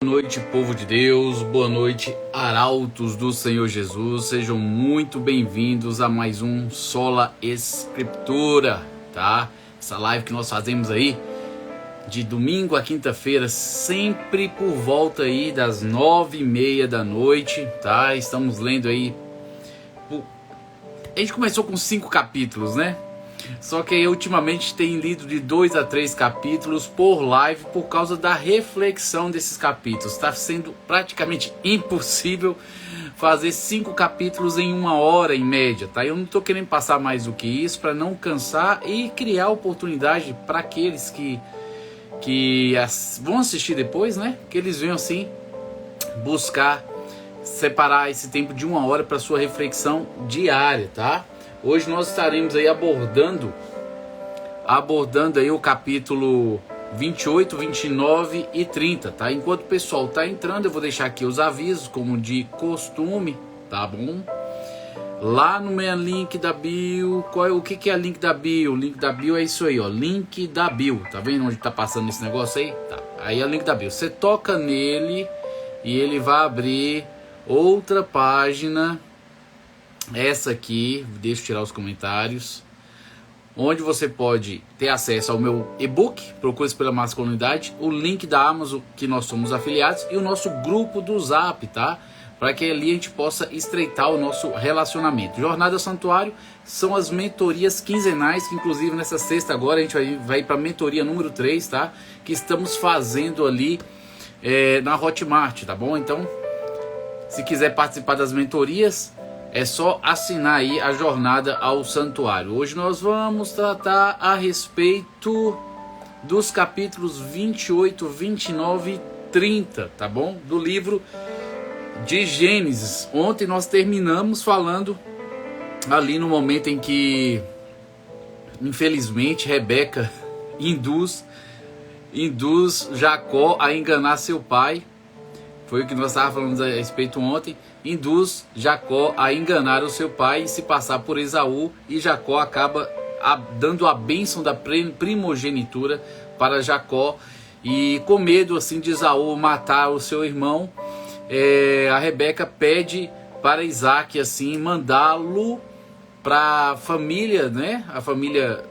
Boa noite, povo de Deus, boa noite, arautos do Senhor Jesus, sejam muito bem-vindos a mais um Sola Escritura, tá? Essa live que nós fazemos aí, de domingo a quinta-feira, sempre por volta aí das 9h30 da noite, tá? Estamos lendo aí, a gente começou com 5 capítulos, né? Só que aí, ultimamente tem lido de 2 a 3 capítulos por live por causa da reflexão desses capítulos. Está sendo praticamente impossível fazer 5 capítulos em 1 hora em média, tá? Eu não estou querendo passar mais do que isso para não cansar e criar oportunidade para aqueles que vão assistir depois, né? Que eles venham assim buscar separar esse tempo de 1 hora para sua reflexão diária, tá? Hoje nós estaremos aí abordando aí o capítulo 28, 29 e 30, tá? Enquanto o pessoal tá entrando, eu vou deixar aqui os avisos, como de costume, tá bom? Lá no meu link da bio, o que é link da bio? O link da bio é isso aí, ó, link da bio, tá vendo onde tá passando esse negócio aí? Tá, aí é o link da bio, você toca nele e ele vai abrir outra página. Essa aqui, deixa eu tirar os comentários, onde você pode ter acesso ao meu e-book, Procure pela Masculinidade, o link da Amazon, que nós somos afiliados, e o nosso grupo do Zap, tá? Para que ali a gente possa estreitar o nosso relacionamento. Jornada Santuário são as mentorias quinzenais, que inclusive nessa sexta agora a gente vai para a mentoria número 3, tá? Que estamos fazendo ali na Hotmart, tá bom? Então, se quiser participar das mentorias, é só assinar aí a Jornada ao Santuário. Hoje nós vamos tratar a respeito dos capítulos 28, 29 e 30, tá bom? Do livro de Gênesis. Ontem nós terminamos falando ali no momento em que, infelizmente, Rebeca induz Jacó a enganar seu pai. Foi o que nós estávamos falando a respeito ontem. Induz Jacó a enganar o seu pai e se passar por Esaú, e Jacó acaba dando a bênção da primogenitura para Jacó, e com medo assim de Esaú matar o seu irmão, a Rebeca pede para Isaac assim mandá-lo para a família, né? A família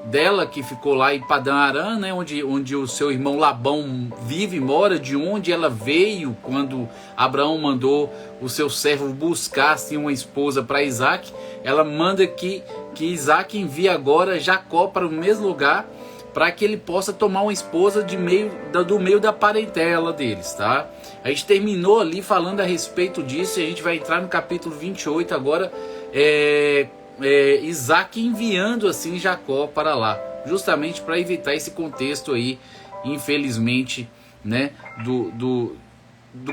dela, que ficou lá em Padã Arã, né, onde o seu irmão Labão vive e mora, de onde ela veio quando Abraão mandou o seu servo buscar assim, uma esposa para Isaac. Ela manda que Isaac envie agora Jacó para o mesmo lugar, para que ele possa tomar uma esposa do meio da parentela deles, tá? A gente terminou ali falando a respeito disso, e a gente vai entrar no capítulo 28 agora, Isaac enviando assim Jacó para lá, justamente para evitar esse contexto aí, infelizmente, né, do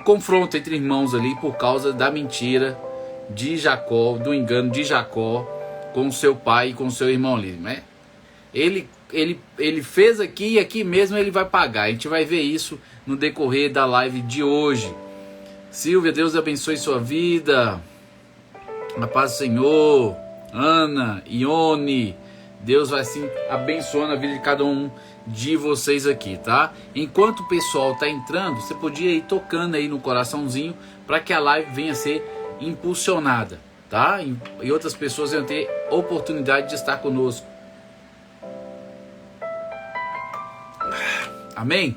confronto entre irmãos ali, por causa da mentira de Jacó, do engano de Jacó com seu pai e com seu irmão ali, né? Ele fez aqui, e aqui mesmo ele vai pagar. A gente vai ver isso no decorrer da live de hoje. Silvia, Deus abençoe sua vida, a paz do Senhor. Ana, Ione, Deus vai assim abençoando a vida de cada um de vocês aqui, tá? Enquanto o pessoal tá entrando, você podia ir tocando aí no coraçãozinho para que a live venha a ser impulsionada, tá? E outras pessoas venham ter oportunidade de estar conosco. Amém?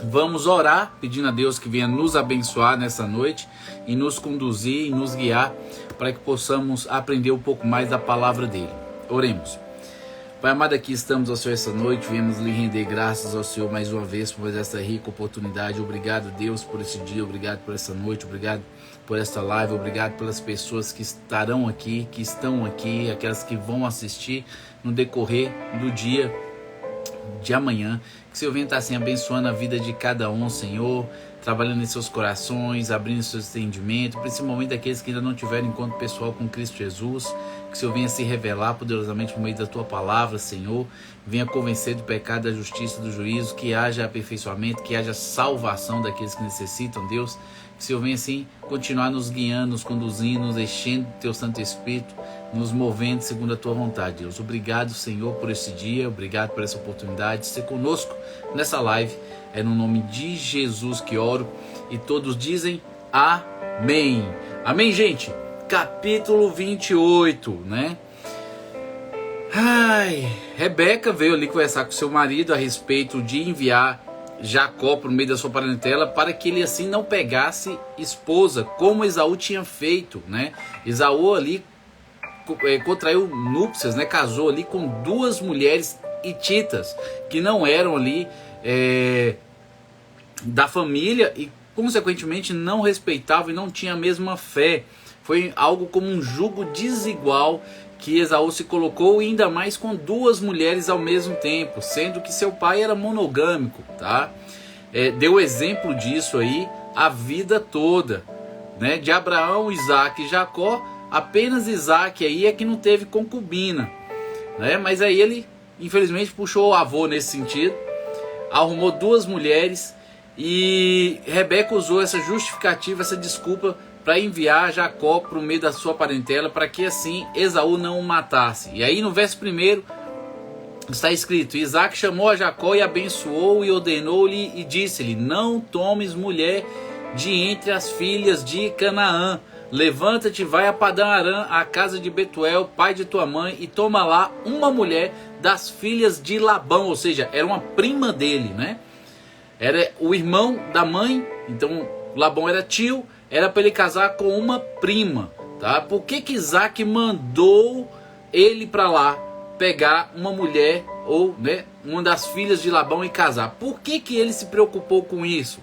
Vamos orar, pedindo a Deus que venha nos abençoar nessa noite e nos conduzir e nos guiar para que possamos aprender um pouco mais da palavra dele. Oremos. Pai amado, aqui estamos ao Senhor essa noite, viemos lhe render graças ao Senhor mais uma vez por essa rica oportunidade. Obrigado, Deus, por esse dia, obrigado por essa noite, obrigado por esta live, obrigado pelas pessoas que estarão aqui, que estão aqui, aquelas que vão assistir no decorrer do dia de amanhã. Que o Senhor venha estar assim abençoando a vida de cada um, Senhor, trabalhando em seus corações, abrindo seus entendimentos, principalmente aqueles que ainda não tiveram encontro pessoal com Cristo Jesus. Que o Senhor venha se revelar poderosamente por meio da Tua palavra, Senhor. Venha convencer do pecado, da justiça, do juízo, que haja aperfeiçoamento, que haja salvação daqueles que necessitam, Deus. Que o Senhor venha assim continuar nos guiando, nos conduzindo, nos enchendo do Teu Santo Espírito, nos movendo segundo a Tua vontade, Deus. Obrigado, Senhor, por esse dia, obrigado por essa oportunidade de ser conosco nessa live. É no nome de Jesus que oro e todos dizem amém. Amém, gente? Capítulo 28, né? Rebeca veio ali conversar com seu marido a respeito de enviar Jacó para o meio da sua parentela para que ele assim não pegasse esposa, como Esaú tinha feito, né? Esaú ali contraiu núpcias, né? Casou ali com duas mulheres hititas que não eram ali da família e consequentemente não respeitavam e não tinham a mesma fé. Foi algo como um jugo desigual que Esaú se colocou, e ainda mais com duas mulheres ao mesmo tempo, sendo que seu pai era monogâmico, tá? Deu exemplo disso aí a vida toda, né? De Abraão, Isaac e Jacó, apenas Isaac aí é que não teve concubina, né? Mas aí ele, infelizmente, puxou o avô nesse sentido, arrumou duas mulheres, e Rebeca usou essa justificativa, essa desculpa, para enviar Jacó para o meio da sua parentela, para que assim Esaú não o matasse. E aí no verso 1 está escrito: Isaac chamou a Jacó e abençoou e ordenou-lhe e disse-lhe: não tomes mulher de entre as filhas de Canaã. Levanta-te, vai a Padã Arã, à casa de Betuel, pai de tua mãe, e toma lá uma mulher das filhas de Labão. Ou seja, era uma prima dele, né? Era o irmão da mãe, então Labão era tio, era para ele casar com uma prima, tá? Por que Isaac mandou ele para lá pegar uma mulher, ou né, uma das filhas de Labão e casar? Por que ele se preocupou com isso?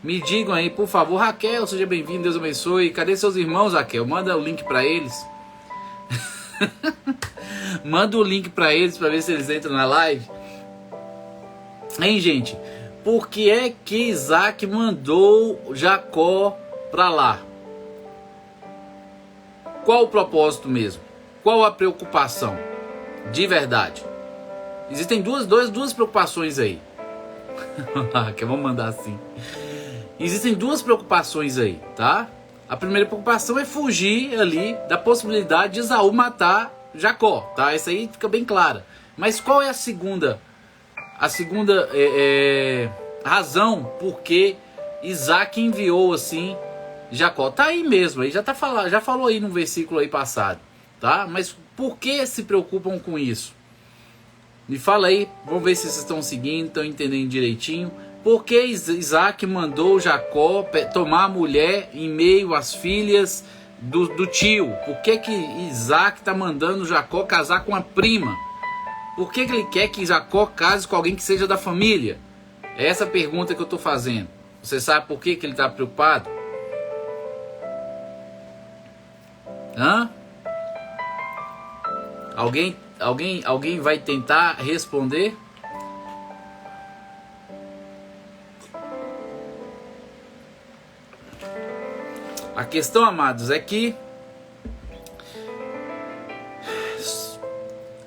Me digam aí, por favor. Raquel, seja bem-vindo, Deus abençoe. Cadê seus irmãos, Raquel? Manda o link para eles. Manda o link para eles, para ver se eles entram na live. Hein, gente? Por que é que Isaac mandou Jacó para lá? Qual o propósito mesmo? Qual a preocupação? De verdade. Existem duas preocupações aí. Que vamos mandar assim. Existem duas preocupações aí, tá? A primeira preocupação é fugir ali da possibilidade de Esaú matar Jacó, tá? Essa aí fica bem clara. Mas qual é a segunda? A segunda razão por que Isaac enviou assim Jacó? Tá aí mesmo, aí já falou aí no versículo aí passado, tá? Mas por que se preocupam com isso? Me fala aí, vamos ver se vocês estão seguindo, estão entendendo direitinho. Por que Isaac mandou Jacó tomar a mulher em meio às filhas do tio? Por que Isaac está mandando Jacó casar com a prima? Por que ele quer que Jacó case com alguém que seja da família? É essa a pergunta que eu estou fazendo. Você sabe por que ele está preocupado? Hã? Alguém vai tentar responder? A questão, amados, é que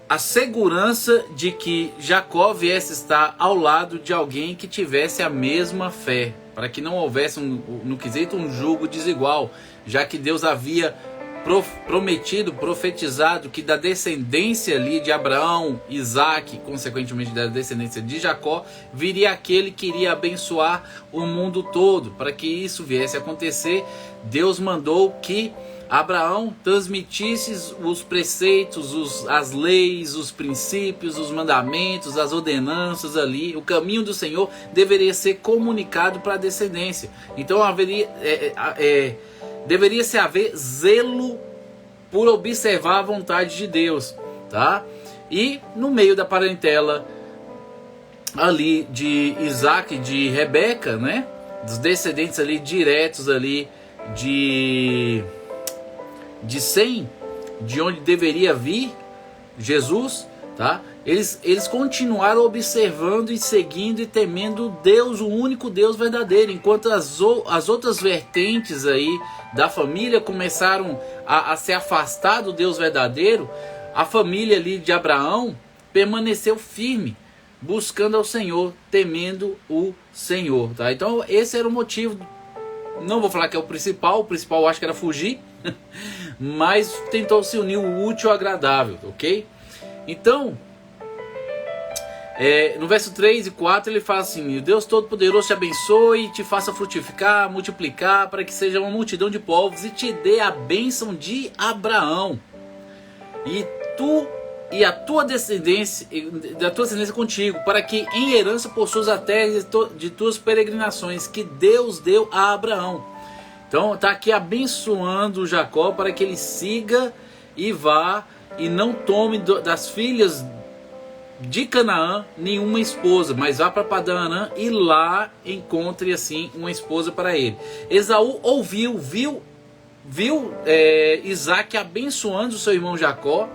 a segurança de que Jacó viesse estar ao lado de alguém que tivesse a mesma fé, para que não houvesse no quesito um jugo desigual, já que Deus havia prometido, profetizado que da descendência ali de Abraão, Isaac, consequentemente da descendência de Jacó, viria aquele que iria abençoar o mundo todo. Para que isso viesse a acontecer, Deus mandou que Abraão transmitisse os preceitos, as leis, os princípios, os mandamentos, as ordenanças ali. O caminho do Senhor deveria ser comunicado para a descendência. Então deveria se haver zelo por observar a vontade de Deus, tá? E no meio da parentela ali de Isaac e de Rebeca, né? Dos descendentes ali diretos ali de Sem, de onde deveria vir Jesus, tá? Eles continuaram observando e seguindo e temendo Deus, o único Deus verdadeiro, enquanto as outras vertentes aí da família começaram a se afastar do Deus verdadeiro. A família ali de Abraão permaneceu firme, buscando ao Senhor, temendo o Senhor, tá? Então esse era o motivo. Não vou falar que é o principal eu acho que era fugir, mas tentou se unir o útil ao agradável, ok? Então, No verso 3 e 4 ele fala assim: o Deus Todo-Poderoso te abençoe, te faça frutificar, multiplicar, para que seja uma multidão de povos e te dê a bênção de Abraão. E a tua descendência contigo, para que em herança possuas a terra de tuas peregrinações, que Deus deu a Abraão. Então está aqui abençoando Jacó para que ele siga e vá e não tome das filhas de Canaã nenhuma esposa, mas vá para Padã-Arã e lá encontre assim uma esposa para ele. Esaú viu Isaac abençoando seu irmão Jacó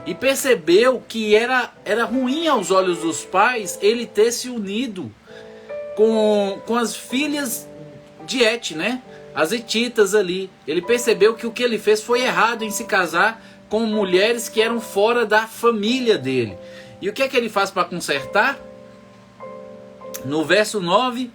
e percebeu que era ruim aos olhos dos pais ele ter se unido com as filhas de Et, né? As hetitas ali. Ele percebeu que o que ele fez foi errado em se casar com mulheres que eram fora da família dele. E o que é que ele faz para consertar? No verso 9,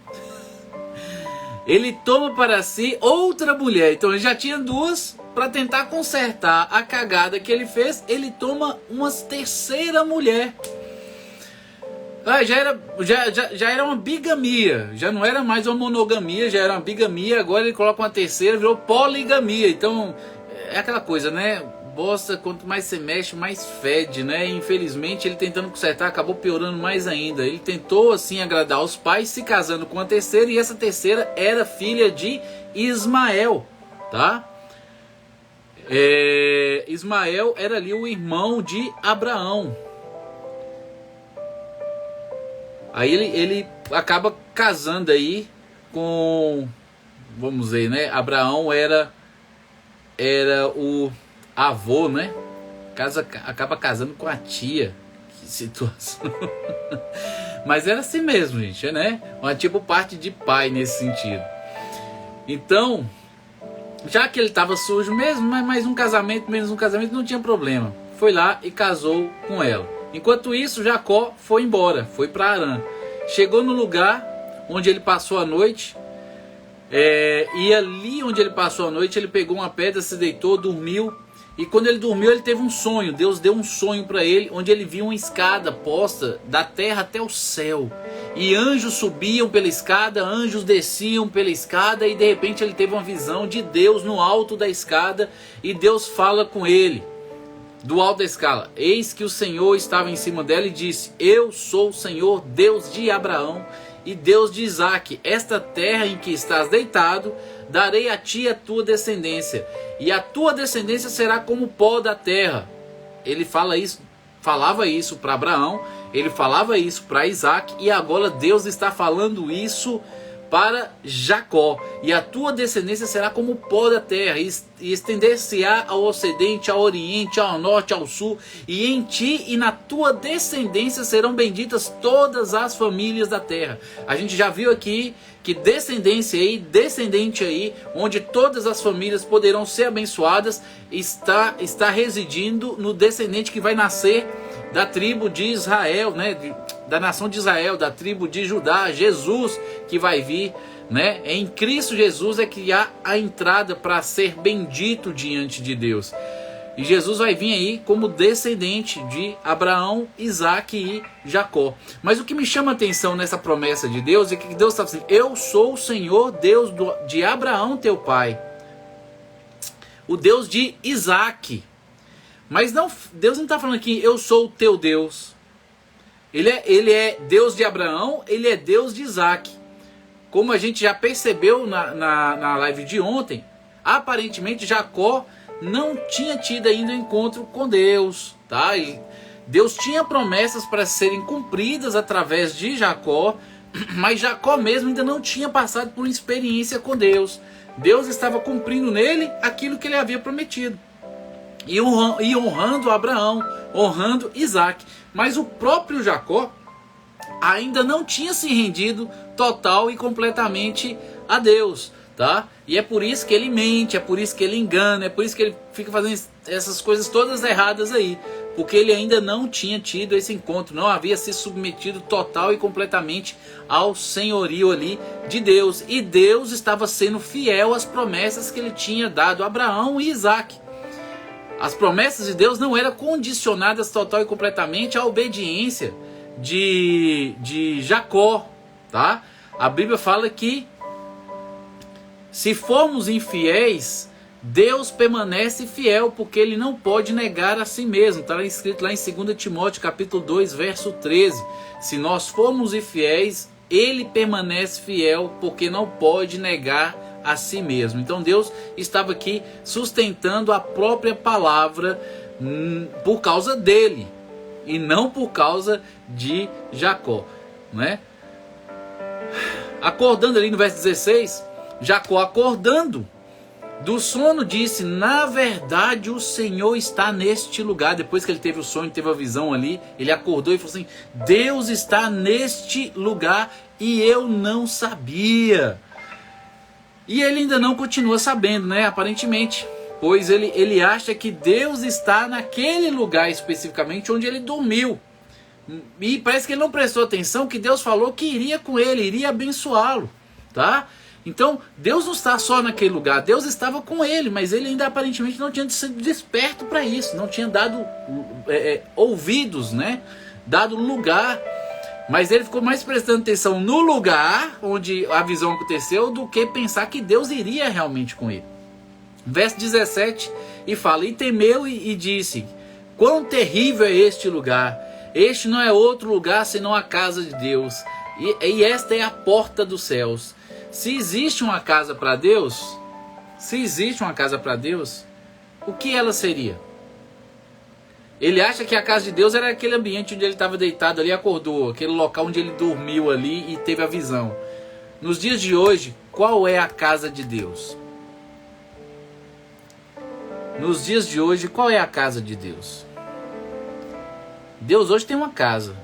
ele toma para si outra mulher. Então ele já tinha duas. Para tentar consertar a cagada que ele fez, ele toma uma terceira mulher. Já era uma bigamia, já não era mais uma monogamia, já era uma bigamia. Agora ele coloca uma terceira, virou poligamia. Então é aquela coisa, né? Bosta, quanto mais você mexe, mais fede, né? E, infelizmente ele tentando consertar acabou piorando mais ainda. Ele tentou assim agradar os pais, se casando com a terceira, e essa terceira era filha de Ismael, tá? Ismael era ali o irmão de Abraão. Aí ele acaba casando aí com, vamos dizer, né? Abraão era o avô, né? Acaba casando com a tia. Que situação. Mas era assim mesmo, gente, né? Uma tipo parte de pai nesse sentido. Então, já que ele estava sujo mesmo, mas menos um casamento não tinha problema. Foi lá e casou com ela. Enquanto isso, Jacó foi embora, foi para Harã. Chegou no lugar onde ele passou a noite. E ali onde ele passou a noite, ele pegou uma pedra, se deitou, dormiu. E quando ele dormiu, ele teve um sonho. Deus deu um sonho para ele, onde ele viu uma escada posta da terra até o céu. E anjos subiam pela escada, anjos desciam pela escada. E de repente ele teve uma visão de Deus no alto da escada. E Deus fala com ele do alto da escada: eis que o Senhor estava em cima dela e disse: eu sou o Senhor, Deus de Abraão e Deus de Isaque. Esta terra em que estás deitado, darei a ti a tua descendência, e a tua descendência será como o pó da terra. Ele falava isso para Abraão, ele falava isso para Isaque, e agora Deus está falando isso para Jacó: e a tua descendência será como o pó da terra, e estender-se-á ao ocidente, ao oriente, ao norte, ao sul, e em ti e na tua descendência serão benditas todas as famílias da terra. A gente já viu aqui que descendente aí, onde todas as famílias poderão ser abençoadas, está residindo no descendente que vai nascer da tribo de Israel, né? Da nação de Israel, da tribo de Judá, Jesus que vai vir, né? Em Cristo Jesus é que há a entrada para ser bendito diante de Deus. E Jesus vai vir aí como descendente de Abraão, Isaque e Jacó. Mas o que me chama a atenção nessa promessa de Deus é que Deus está dizendo: eu sou o Senhor, Deus de Abraão teu pai, o Deus de Isaque. Mas não, Deus não está falando aqui: eu sou o teu Deus. Ele é Deus de Abraão, ele é Deus de Isaque. Como a gente já percebeu na live de ontem, aparentemente Jacó não tinha tido ainda um encontro com Deus, tá? E Deus tinha promessas para serem cumpridas através de Jacó, mas Jacó mesmo ainda não tinha passado por uma experiência com Deus. Deus estava cumprindo nele aquilo que ele havia prometido, e honrando Abraão, honrando Isaque. Mas o próprio Jacó ainda não tinha se rendido total e completamente a Deus, tá? E é por isso que ele mente, é por isso que ele engana, é por isso que ele fica fazendo essas coisas todas erradas aí, porque ele ainda não tinha tido esse encontro, não havia se submetido total e completamente ao senhorio ali de Deus. E Deus estava sendo fiel às promessas que ele tinha dado a Abraão e Isaque. As promessas de Deus não eram condicionadas total e completamente à obediência de Jacó, tá? A Bíblia fala que se formos infiéis, Deus permanece fiel, porque ele não pode negar a si mesmo. Está escrito lá em 2 Timóteo capítulo 2, verso 13. Se nós formos infiéis, ele permanece fiel, porque não pode negar a si mesmo. Então Deus estava aqui sustentando a própria palavra por causa dele, e não por causa de Jacó, né? Acordando ali no verso 16, Jacó acordando do sono disse: na verdade o Senhor está neste lugar. Depois que ele teve o sonho, teve a visão ali, ele acordou e falou assim: Deus está neste lugar e eu não sabia. E ele ainda não continua sabendo, né? Aparentemente, pois ele acha que Deus está naquele lugar especificamente onde ele dormiu. E parece que ele não prestou atenção que Deus falou que iria com ele, iria abençoá-lo, tá? Então, Deus não está só naquele lugar, Deus estava com ele, mas ele ainda aparentemente não tinha sido desperto para isso, não tinha dado ouvidos, né? Dado lugar. Mas ele ficou mais prestando atenção no lugar onde a visão aconteceu do que pensar que Deus iria realmente com ele. Verso 17, e fala: e temeu e disse: quão terrível é este lugar! Este não é outro lugar senão a casa de Deus, e esta é a porta dos céus. Se existe uma casa para Deus, o que ela seria? Ele acha que a casa de Deus era aquele ambiente onde ele estava deitado ali e acordou, aquele local onde ele dormiu ali e teve a visão. Nos dias de hoje, qual é a casa de Deus? Nos dias de hoje, qual é a casa de Deus? Deus hoje tem uma casa.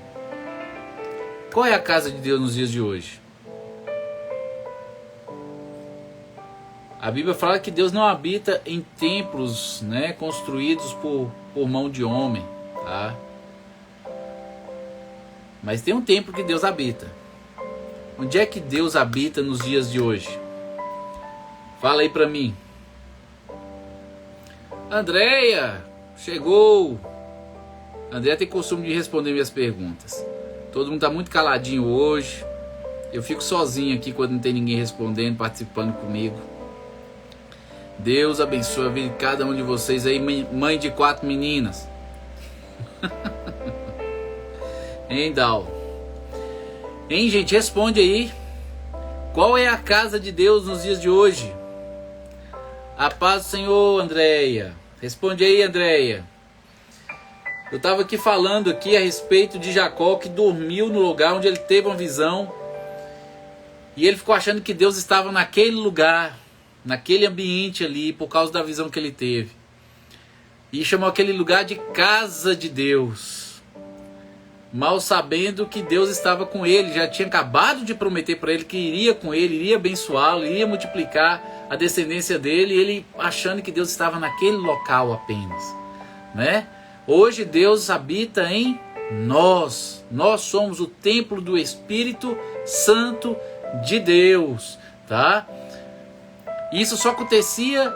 Qual é a casa de Deus nos dias de hoje? A Bíblia fala que Deus não habita em templos, né, construídos por mão de homem, tá? Mas tem um templo que Deus habita. Onde é que Deus habita nos dias de hoje? Fala aí pra mim. Andréia, chegou. Andréia tem costume de responder minhas perguntas. Todo mundo tá muito caladinho hoje. Eu fico sozinho aqui quando não tem ninguém respondendo, participando comigo. Deus abençoe a vida de cada um de vocês aí, mãe de 4 meninas. Hein, Dal? Hein, gente? Responde aí. Qual é a casa de Deus nos dias de hoje? A paz do Senhor, Andréia. Responde aí, Andréia. Eu estava aqui falando aqui a respeito de Jacó, que dormiu no lugar onde ele teve uma visão. E ele ficou achando que Deus estava naquele lugar, naquele ambiente ali, por causa da visão que ele teve. E chamou aquele lugar de casa de Deus, mal sabendo que Deus estava com ele. Já tinha acabado de prometer para ele que iria com ele, iria abençoá-lo, iria multiplicar a descendência dele. E ele achando que Deus estava naquele local apenas, né? Hoje Deus habita em nós. Nós somos o templo do Espírito Santo de Deus, tá? Isso só acontecia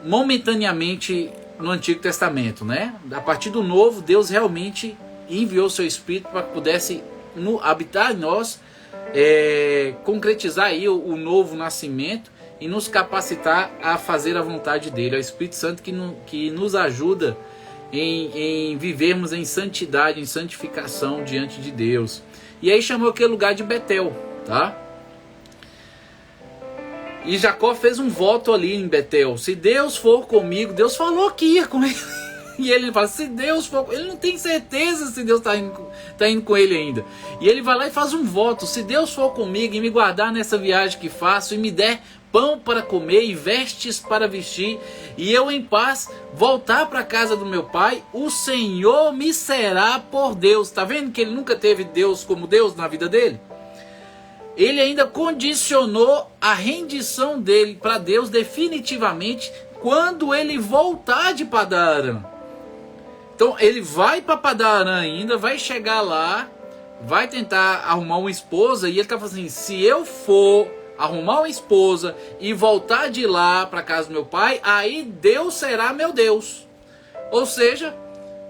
momentaneamente no Antigo Testamento, né? A partir do Novo, Deus realmente enviou seu Espírito para que pudesse habitar em nós, concretizar aí o novo nascimento e nos capacitar a fazer a vontade dele. É o Espírito Santo que nos ajuda em vivermos em santidade, em santificação diante de Deus. E aí chamou aquele lugar de Betel, tá? E Jacó fez um voto ali em Betel: se Deus for comigo, Deus falou que ia com ele. E ele fala: se Deus for, ele não tem certeza se Deus está indo com ele ainda. E ele vai lá e faz um voto: se Deus for comigo e me guardar nessa viagem que faço, e me der pão para comer e vestes para vestir, e eu em paz voltar para a casa do meu pai, o Senhor me será por Deus. Está vendo que ele nunca teve Deus como Deus na vida dele? Ele ainda condicionou a rendição dele para Deus definitivamente quando ele voltar de Padan-Aram. Então ele vai para Padan-Aram ainda, vai chegar lá, vai tentar arrumar uma esposa, e ele está falando assim: se eu for arrumar uma esposa e voltar de lá para casa do meu pai, aí Deus será meu Deus. Ou seja,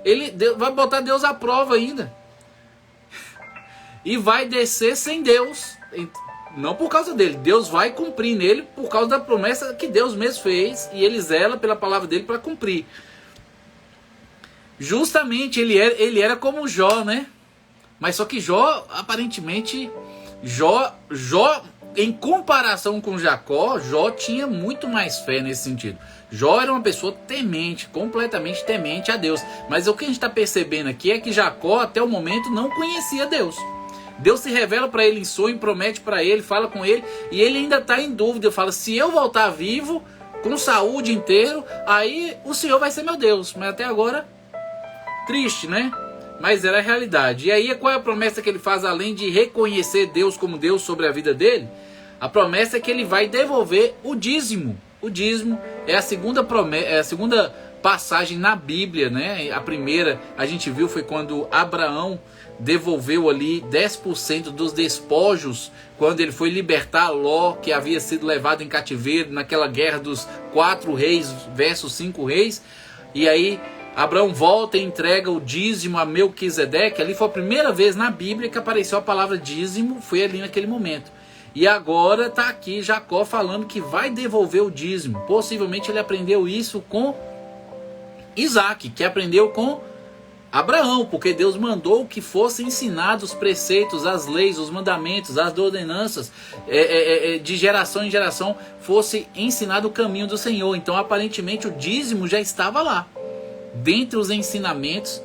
ele vai botar Deus à prova ainda. e vai descer sem Deus. Não por causa dele, Deus vai cumprir nele por causa da promessa que Deus mesmo fez, e ele zela pela palavra dele para cumprir. Justamente ele era como Jó, né? Mas só que Jó, aparentemente, Jó em comparação com Jacó, Jó tinha muito mais fé nesse sentido. Jó era uma pessoa temente, completamente temente a Deus. Mas o que a gente está percebendo aqui é que Jacó até o momento não conhecia Deus. Deus se revela para ele em sonho, promete para ele, fala com ele, e ele ainda está em dúvida. Fala, se eu voltar vivo, com saúde inteiro, aí o Senhor vai ser meu Deus. Mas até agora, triste, né? Mas era a realidade. E aí qual é a promessa que ele faz, além de reconhecer Deus como Deus sobre a vida dele? A promessa é que ele vai devolver o dízimo. O dízimo é a segunda passagem na Bíblia, né? A primeira a gente viu foi quando Abraão devolveu ali 10% dos despojos, quando ele foi libertar Ló, que havia sido levado em cativeiro naquela guerra dos 4 reis versus 5 reis. E aí Abraão volta e entrega o dízimo a Melquisedeque. Ali foi a primeira vez na Bíblia que apareceu a palavra dízimo, foi ali naquele momento. E agora está aqui Jacó falando que vai devolver o dízimo. Possivelmente ele aprendeu isso com Isaac, que aprendeu com Abraão, porque Deus mandou que fossem ensinados os preceitos, as leis, os mandamentos, as ordenanças, de geração em geração, fosse ensinado o caminho do Senhor. Então aparentemente o dízimo já estava lá. Dentre os ensinamentos,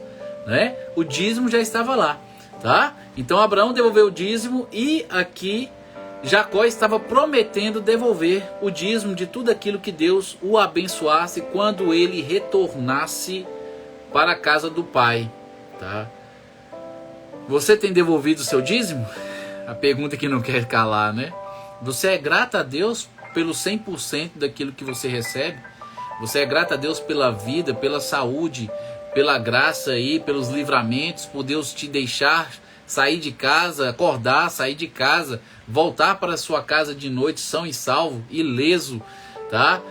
né, o dízimo já estava lá, tá? Então Abraão devolveu o dízimo, e aqui Jacó estava prometendo devolver o dízimo de tudo aquilo que Deus o abençoasse quando ele retornasse para a casa do pai, tá? Você tem devolvido o seu dízimo? A pergunta que não quer calar, né? Você é grato a Deus pelo 100% daquilo que você recebe? Você é grato a Deus pela vida, pela saúde, pela graça aí, pelos livramentos, por Deus te deixar sair de casa, acordar, sair de casa, voltar para a sua casa de noite são e salvo, ileso, tá?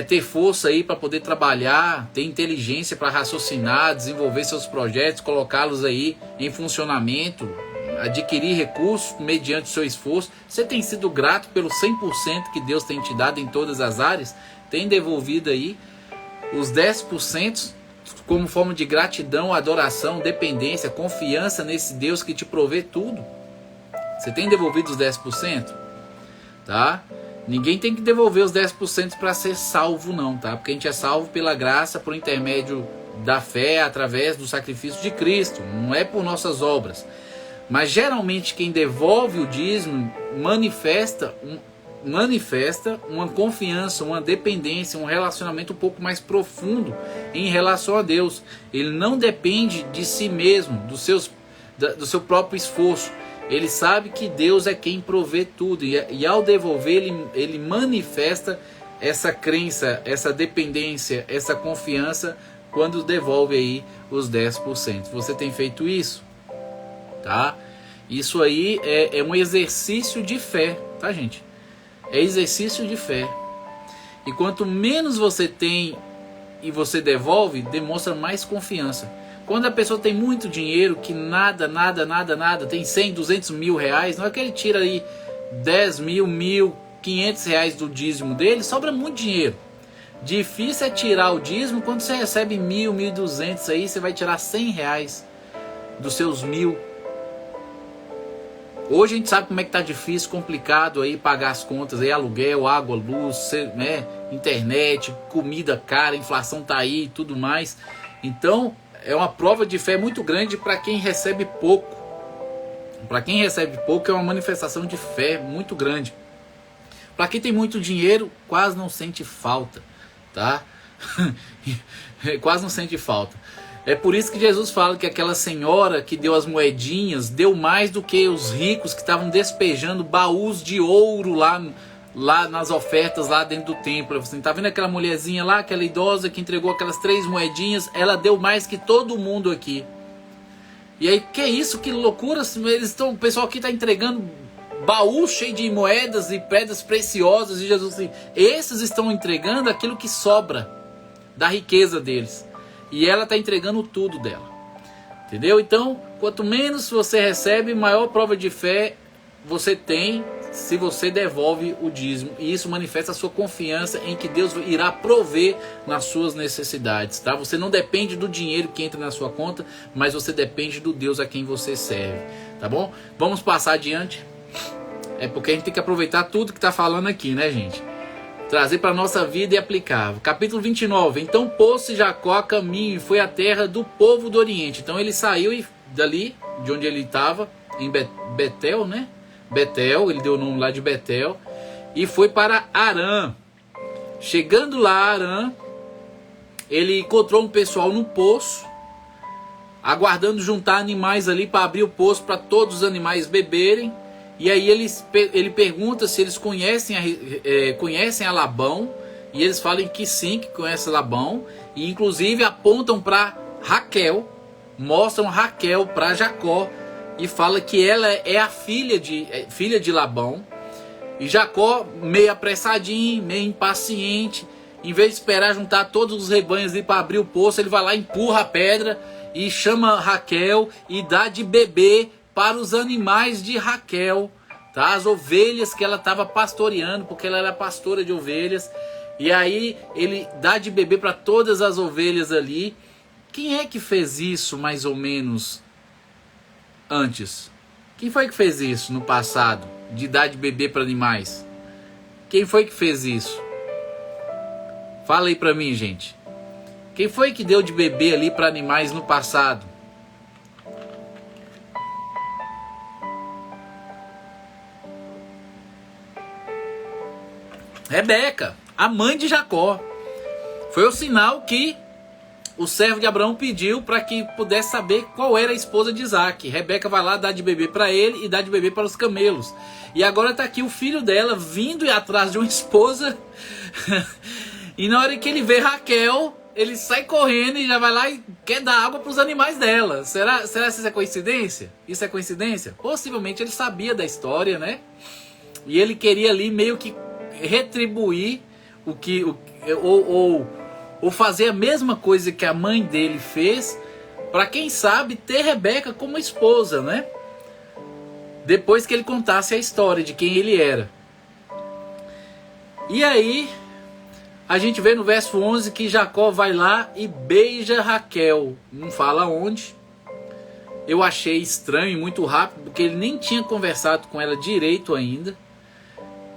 Ter força aí para poder trabalhar, ter inteligência para raciocinar, desenvolver seus projetos, colocá-los aí em funcionamento, adquirir recursos mediante o seu esforço. Você tem sido grato pelo 100% que Deus tem te dado em todas as áreas? Tem devolvido aí os 10% como forma de gratidão, adoração, dependência, confiança nesse Deus que te provê tudo? Você tem devolvido os 10%? Tá? Ninguém tem que devolver os 10% para ser salvo não, tá? Porque a gente é salvo pela graça, por intermédio da fé, através do sacrifício de Cristo. Não é por nossas obras. Mas geralmente quem devolve o dízimo manifesta uma confiança, uma dependência, um relacionamento um pouco mais profundo em relação a Deus. Ele não depende de si mesmo, do seu próprio esforço. Ele sabe que Deus é quem provê tudo, e ao devolver ele manifesta essa crença, essa dependência, essa confiança quando devolve aí os 10%. Você tem feito isso? Tá? Isso aí é um exercício de fé, tá, gente? É exercício de fé. E quanto menos você tem e você devolve, demonstra mais confiança. Quando a pessoa tem muito dinheiro, que nada, tem 100, 200 mil reais, não é que ele tira aí 10 mil, 500 reais do dízimo dele, sobra muito dinheiro. Difícil é tirar o dízimo quando você recebe 1.000, 1.200 aí, você vai tirar 100 reais dos seus 1.000. Hoje a gente sabe como é que tá difícil, complicado aí pagar as contas, aí aluguel, água, luz, né, internet, comida cara, inflação tá aí e tudo mais. Então é uma prova de fé muito grande para quem recebe pouco. Para quem recebe pouco é uma manifestação de fé muito grande. Para quem tem muito dinheiro, quase não sente falta, tá? Quase não sente falta. É por isso que Jesus fala que aquela senhora que deu as moedinhas deu mais do que os ricos que estavam despejando baús de ouro lá nas ofertas lá dentro do templo. Você tá vendo aquela mulherzinha lá, aquela idosa que entregou aquelas 3 moedinhas? Ela deu mais que todo mundo aqui. E aí, que isso? Que loucura! O pessoal aqui está entregando baú cheio de moedas e pedras preciosas. E Jesus assim, esses estão entregando aquilo que sobra da riqueza deles. E ela está entregando tudo dela. Entendeu? Então, Quanto menos você recebe, maior prova de fé você tem se você devolve o dízimo. E isso manifesta a sua confiança em que Deus irá prover nas suas necessidades, tá? Você não depende do dinheiro que entra na sua conta, mas você depende do Deus a quem você serve, tá bom? Vamos passar adiante. É porque a gente tem que aproveitar tudo que está falando aqui, né, gente? Trazer para a nossa vida e aplicar. Capítulo 29. Então pôs-se Jacó a caminho e foi à terra do povo do Oriente. Então ele saiu dali, de onde ele estava, em Betel, né? Betel, ele deu o nome lá de Betel. E foi para Arã. Chegando lá a Arã, ele encontrou um pessoal no poço, aguardando juntar animais ali para abrir o poço para todos os animais beberem. E aí ele pergunta se eles conhecem a Labão. E eles falam que sim, que conhecem Labão. E inclusive apontam para Raquel, mostram Raquel para Jacó. E fala que ela é a filha de Labão. E Jacó, meio apressadinho, meio impaciente, em vez de esperar juntar todos os rebanhos ali para abrir o poço, ele vai lá, empurra a pedra e chama Raquel e dá de beber para os animais de Raquel, tá? As ovelhas que ela estava pastoreando, porque ela era pastora de ovelhas. E aí ele dá de beber para todas as ovelhas ali. Quem é que fez isso mais ou menos antes? Quem foi que fez isso no passado, de dar de beber para animais? Quem foi que fez isso? Fala aí para mim, gente. Quem foi que deu de beber ali para animais no passado? Rebeca, a mãe de Jacó. Foi o sinal que o servo de Abraão pediu para que pudesse saber qual era a esposa de Isaac. Rebeca vai lá dar de beber para ele e dá de beber para os camelos. E agora está aqui o filho dela vindo atrás de uma esposa. E na hora que ele vê Raquel, ele sai correndo e já vai lá e quer dar água para os animais dela. Será que isso é coincidência? Isso é coincidência? Possivelmente ele sabia da história, né? E ele queria ali meio que retribuir ou fazer a mesma coisa que a mãe dele fez, para quem sabe ter Rebeca como esposa, né? Depois que ele contasse a história de quem ele era. E aí a gente vê no verso 11 que Jacó vai lá e beija Raquel. Não fala onde. Eu achei estranho e muito rápido, porque ele nem tinha conversado com ela direito ainda.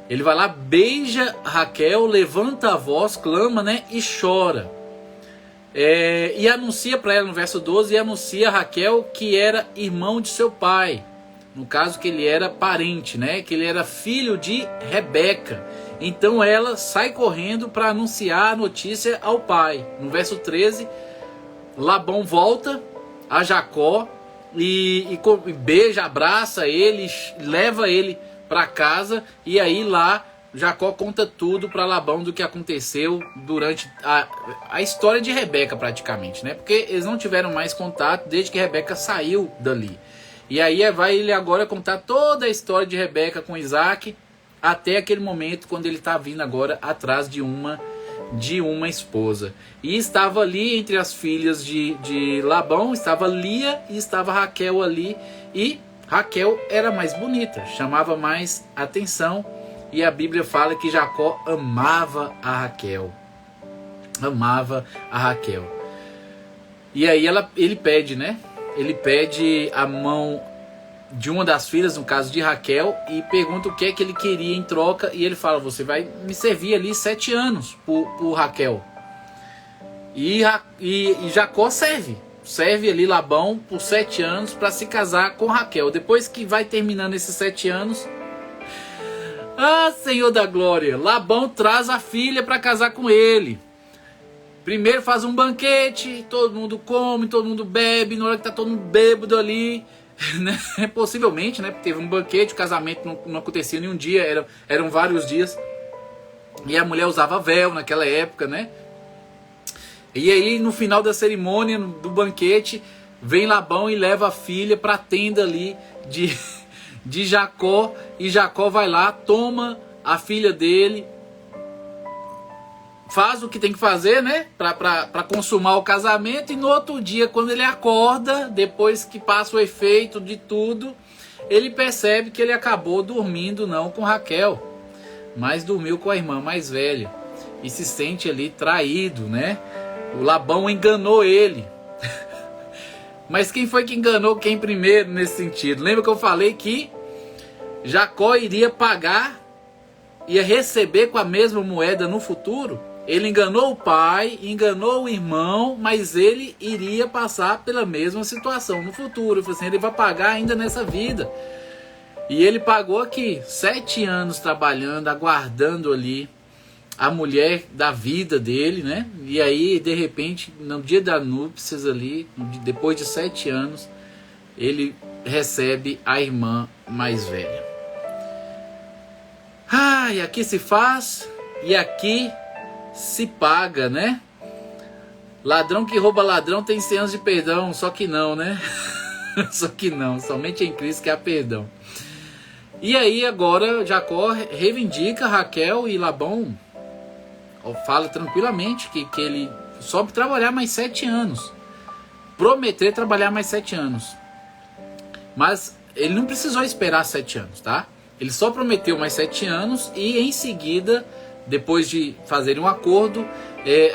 Ele vai lá, beija Raquel, levanta a voz, clama, né, e chora. E anuncia para ela no verso 12, e anuncia a Raquel que era irmão de seu pai. No caso que ele era parente, né, que ele era filho de Rebeca. Então ela sai correndo para anunciar a notícia ao pai. No verso 13, Labão volta a Jacó e beija, abraça ele, leva ele para casa, e aí lá Jacó conta tudo para Labão do que aconteceu durante a história de Rebeca praticamente, né? Porque eles não tiveram mais contato desde que Rebeca saiu dali. E aí vai ele agora contar toda a história de Rebeca com Isaac até aquele momento quando ele está vindo agora atrás de uma esposa. E estava ali entre as filhas de Labão, estava Lia e estava Raquel ali, e Raquel era mais bonita, chamava mais atenção, e a Bíblia fala que Jacó amava a Raquel. Amava a Raquel. E aí ele pede, né? Ele pede a mão de uma das filhas, no caso de Raquel, e pergunta o que é que ele queria em troca, e ele fala: você vai me servir ali 7 anos por Raquel. E Jacó serve ali Labão por 7 anos para se casar com Raquel. Depois que vai terminando esses 7 anos, Senhor da glória, Labão traz a filha para casar com ele. Primeiro faz um banquete, todo mundo come, todo mundo bebe. Na hora que tá todo mundo bêbado ali, né? Possivelmente, né? Porque teve um banquete, o casamento não acontecia em um dia, eram vários dias. E a mulher usava véu naquela época, né? E aí no final da cerimônia, do banquete, vem Labão e leva a filha para a tenda ali de Jacó. E Jacó vai lá, toma a filha dele, faz o que tem que fazer, né? Pra consumar o casamento. E no outro dia, quando ele acorda, depois que passa o efeito de tudo, ele percebe que ele acabou dormindo não com Raquel, mas dormiu com a irmã mais velha. E se sente ali traído, né? O Labão enganou ele. Mas quem foi que enganou quem primeiro nesse sentido? Lembra que eu falei que Jacó iria pagar, ia receber com a mesma moeda no futuro? Ele enganou o pai, enganou o irmão, mas ele iria passar pela mesma situação no futuro. Assim, ele vai pagar ainda nessa vida. E ele pagou aqui 7 anos trabalhando, aguardando ali a mulher da vida dele, né? E aí, de repente, no dia da núpcias ali, depois de 7 anos, ele recebe a irmã mais velha. E aqui se faz e aqui se paga, né? Ladrão que rouba ladrão tem 100 anos de perdão, só que não, né? Só que não, somente em Cristo que há perdão. E aí agora Jacó reivindica Raquel e Labão fala tranquilamente que ele sobe trabalhar mais 7 anos. Prometer trabalhar mais 7 anos. Mas ele não precisou esperar 7 anos, tá? Ele só prometeu mais 7 anos e em seguida, depois de fazerem um acordo,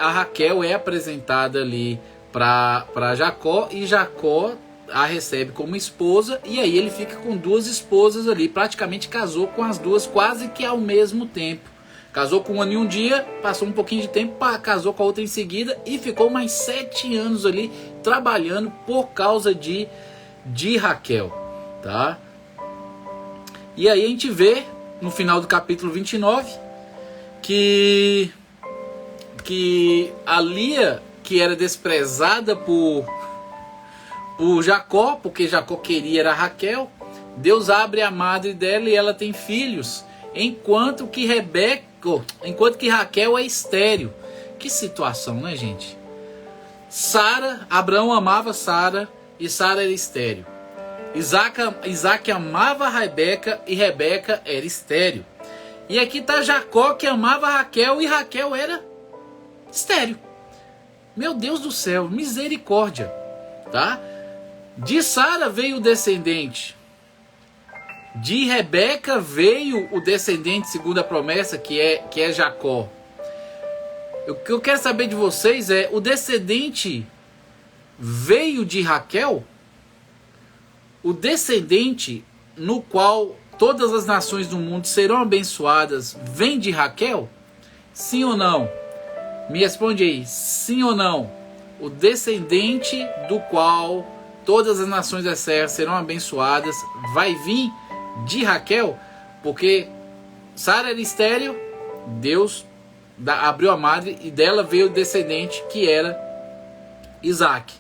a Raquel é apresentada ali para Jacó e Jacó a recebe como esposa e aí ele fica com 2 esposas ali, praticamente casou com as 2 quase que ao mesmo tempo. Casou com uma em um dia, passou um pouquinho de tempo, casou com a outra em seguida e ficou mais 7 anos ali trabalhando por causa de Raquel, tá? E aí a gente vê no final do capítulo 29 que a Lia, que era desprezada por Jacó, porque Jacó queria era Raquel, Deus abre a madre dela e ela tem filhos, enquanto que Raquel é estéril. Que situação, né, gente? Abraão amava Sara e Sara era estéril. Isaac amava Rebeca e Rebeca era estéril. E aqui está Jacó que amava Raquel e Raquel era estéril. Meu Deus do céu, misericórdia, tá? De Sara veio o descendente. De Rebeca veio o descendente segundo a promessa que é Jacó. O que eu quero saber de vocês é: o descendente veio de Raquel? O descendente no qual todas as nações do mundo serão abençoadas vem de Raquel? Sim ou não? Me responde aí, sim ou não? O descendente do qual todas as nações da terra serão abençoadas vai vir de Raquel? Porque Sara era estéril, Deus abriu a madre e dela veio o descendente que era Isaac.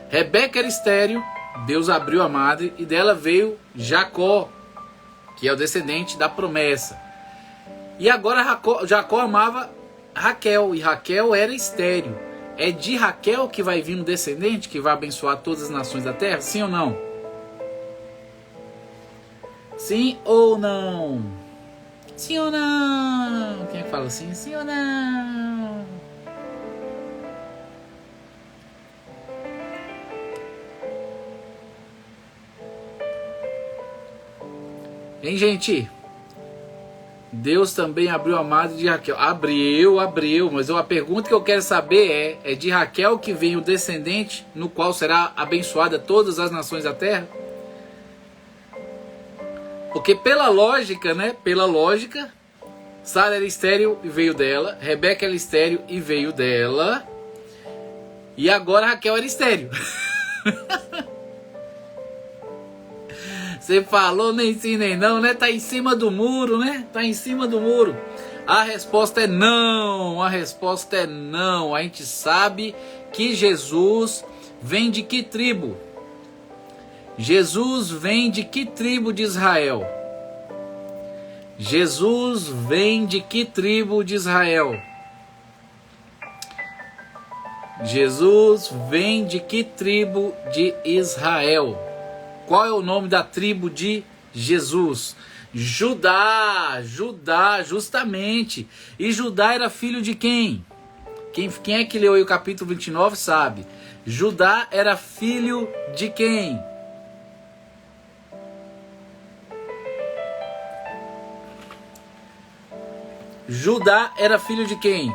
Rebeca era estéril, Deus abriu a madre e dela veio Jacó, que é o descendente da promessa. E agora Jacó amava Raquel e Raquel era estéril. É de Raquel que vai vir um descendente que vai abençoar todas as nações da terra? Sim ou não? Sim ou não? Sim ou não? Quem é que fala assim? Sim ou não? Hein, gente? Deus também abriu a madre de Raquel. Abriu. Mas a pergunta que eu quero saber é de Raquel que vem o descendente no qual será abençoada todas as nações da terra? Porque pela lógica, né? Pela lógica, Sara era estéril e veio dela. Rebeca era estéril e veio dela. E agora Raquel era estéril. Você falou nem sim nem não, né? Tá em cima do muro, né? Tá em cima do muro. A resposta é não. A resposta é não. A gente sabe que Jesus vem de que tribo? Jesus vem de que tribo de Israel? Jesus vem de que tribo de Israel? Jesus vem de que tribo de Israel? Qual é o nome da tribo de Jesus? Judá, justamente. E Judá era filho de quem? Quem é que leu aí o capítulo 29 sabe. Judá era filho de quem? Judá era filho de quem?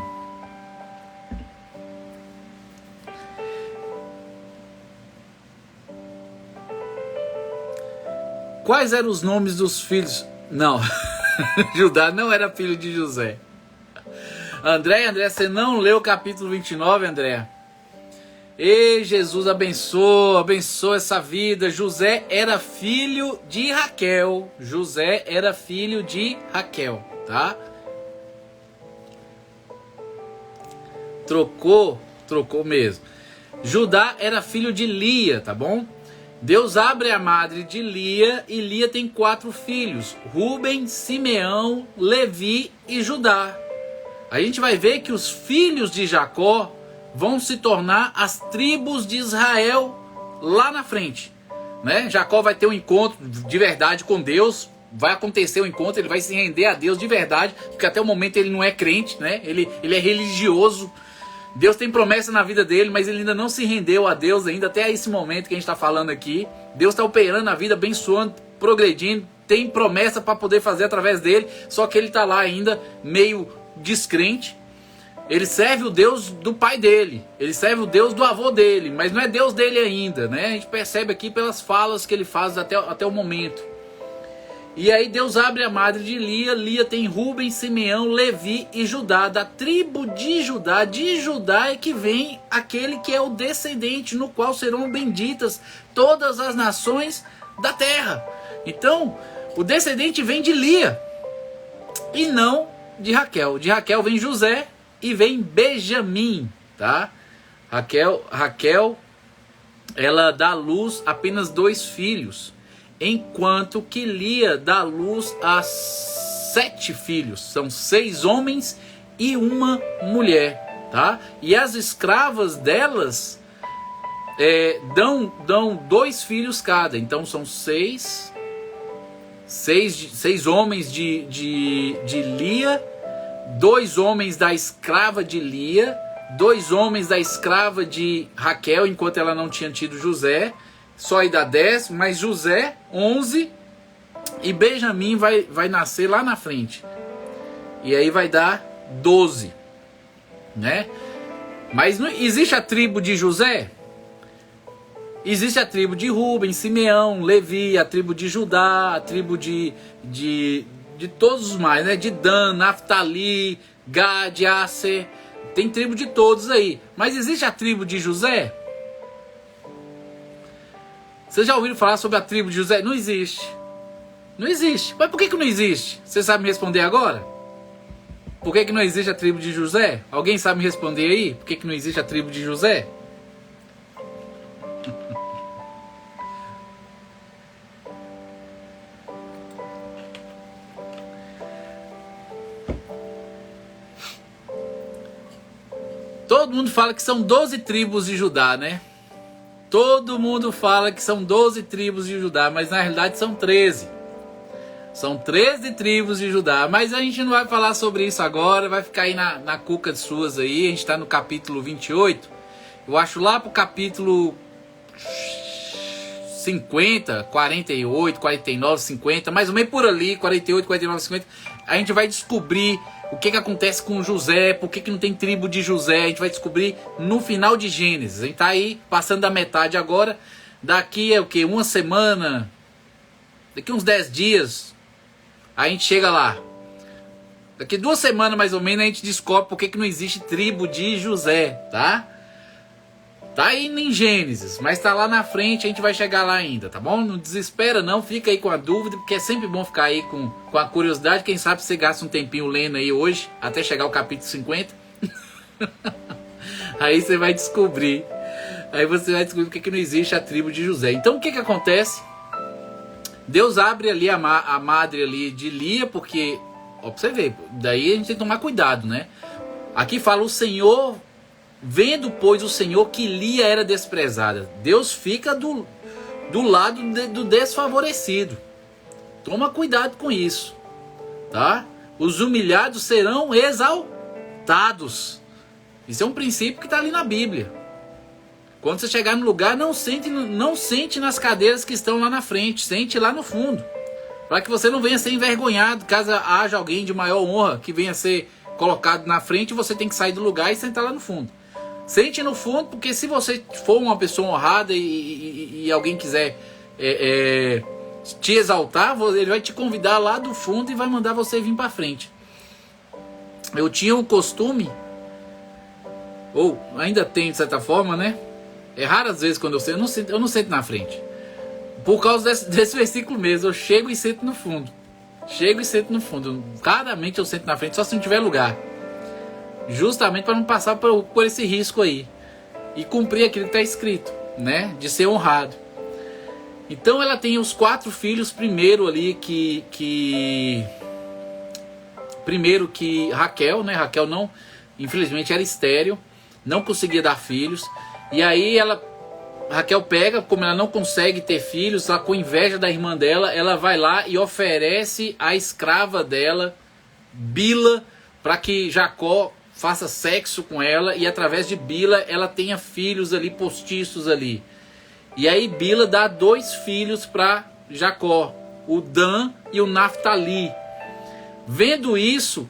Quais eram os nomes dos filhos? Não, Judá não era filho de José. André, você não leu o capítulo 29, André? Ei, Jesus, abençoa essa vida. José era filho de Raquel. José era filho de Raquel, tá? Trocou mesmo. Judá era filho de Lia, tá bom? Deus abre a madre de Lia e Lia tem 4 filhos: Rúben, Simeão, Levi e Judá. A gente vai ver que os filhos de Jacó vão se tornar as tribos de Israel lá na frente, né? Jacó vai ter um encontro de verdade com Deus, vai acontecer o encontro, ele vai se render a Deus de verdade, porque até o momento ele não é crente, né? Ele é religioso. Deus tem promessa na vida dele, mas ele ainda não se rendeu a Deus ainda até esse momento que a gente está falando aqui. Deus está operando na vida, abençoando, progredindo, tem promessa para poder fazer através dele, só que ele está lá ainda meio descrente. Ele serve o Deus do pai dele, ele serve o Deus do avô dele, mas não é Deus dele ainda, né? A gente percebe aqui pelas falas que ele faz até o momento. E aí Deus abre a madre de Lia. Lia tem Rúben, Simeão, Levi e Judá. Da tribo de Judá é que vem aquele que é o descendente, no qual serão benditas todas as nações da terra. Então, o descendente vem de Lia e não de Raquel. De Raquel vem José e vem Benjamim, tá? Raquel, ela dá à luz apenas 2 filhos, enquanto que Lia dá à luz a 7 filhos. São 6 homens e 1 mulher, tá? E as escravas delas dão 2 filhos cada. Então são 6 homens de Lia, 2 homens da escrava de Lia, 2 homens da escrava de Raquel, enquanto ela não tinha tido José. Só aí dá 10, mas José, 11, e Benjamim vai nascer lá na frente. E aí vai dar 12, né? Mas não existe a tribo de José? Existe a tribo de Rúben, Simeão, Levi, a tribo de Judá, a tribo de todos os mais, né? De Dan, Naftali, Gad, Aser. Tem tribo de todos aí. Mas existe a tribo de José? Vocês já ouviram falar sobre a tribo de José? Não existe. Não existe. Mas por que não existe? Você sabe me responder agora? Por que não existe a tribo de José? Alguém sabe me responder aí? Por que não existe a tribo de José? Todo mundo fala que são 12 tribos de Judá, né? Todo mundo fala que são 12 tribos de Judá, mas na realidade são 13. São 13 tribos de Judá, mas a gente não vai falar sobre isso agora, vai ficar aí na cuca de suas aí. A gente está no capítulo 28. Eu acho lá pro capítulo 50, 48, 49, 50, mais ou menos por ali, 48, 49, 50, a gente vai descobrir o que acontece com José, por que não tem tribo de José. A gente vai descobrir no final de Gênesis. A gente tá aí passando da metade agora. Daqui é o que? Uma semana, daqui uns 10 dias, a gente chega lá. Daqui 2 semanas mais ou menos a gente descobre por que não existe tribo de José, tá? Tá aí em Gênesis, mas tá lá na frente, a gente vai chegar lá ainda, tá bom? Não desespera não, fica aí com a dúvida, porque é sempre bom ficar aí com a curiosidade. Quem sabe você gasta um tempinho lendo aí hoje, até chegar ao capítulo 50. Aí você vai descobrir. Aí você vai descobrir porque não existe a tribo de José. Então o que acontece? Deus abre ali a madre ali de Lia, porque, ó, pra você ver, daí a gente tem que tomar cuidado, né? Aqui fala o Senhor... Vendo, pois, o Senhor que Lia era desprezada. Deus fica do lado do desfavorecido. Toma cuidado com isso, tá? Os humilhados serão exaltados. Isso é um princípio que está ali na Bíblia. Quando você chegar no lugar, não sente nas cadeiras que estão lá na frente, sente lá no fundo. Para que você não venha ser envergonhado, caso haja alguém de maior honra que venha ser colocado na frente, você tem que sair do lugar e sentar lá no fundo. Sente no fundo, porque se você for uma pessoa honrada e alguém quiser te exaltar, ele vai te convidar lá do fundo e vai mandar você vir para frente. Eu tinha um costume, ou ainda tenho de certa forma, né? É raras vezes quando eu não sento na frente. Por causa desse versículo mesmo, eu chego e sento no fundo. Claramente eu sento na frente só se não tiver lugar. Justamente para não passar por esse risco aí. E cumprir aquilo que está escrito, né? De ser honrado. Então ela tem os 4 filhos, primeiro que Raquel, né? Raquel não, infelizmente era estéril, não conseguia dar filhos. E aí Raquel pega, como ela não consegue ter filhos, ela, com inveja da irmã dela, ela vai lá e oferece a escrava dela, Bila, para que Jacó faça sexo com ela e através de Bila ela tenha filhos ali, postiços ali. E aí Bila dá 2 filhos para Jacó, o Dan e o Naftali. Vendo isso,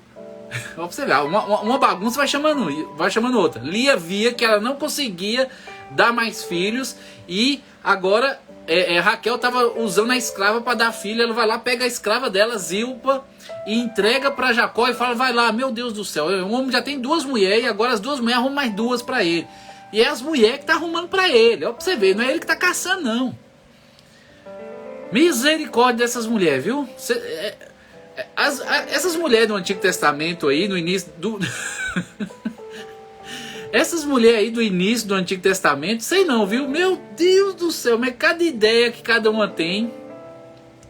pra você ver, uma bagunça vai chamando outra. Lia via que ela não conseguia dar mais filhos e agora Raquel estava usando a escrava para dar filho. Ela vai lá, pega a escrava dela, Zilpa, e entrega para Jacó e fala: vai lá, meu Deus do céu, o homem já tem 2 mulheres e agora as 2 mulheres arrumam mais 2 para ele. E é as mulheres que tá arrumando para ele. Ó, pra você ver, não é ele que tá caçando, não. Misericórdia dessas mulheres, viu? Essas mulheres do Antigo Testamento aí, no início do... Essas mulheres aí do início do Antigo Testamento, sei não, viu? Meu Deus do céu, mas cada ideia que cada uma tem,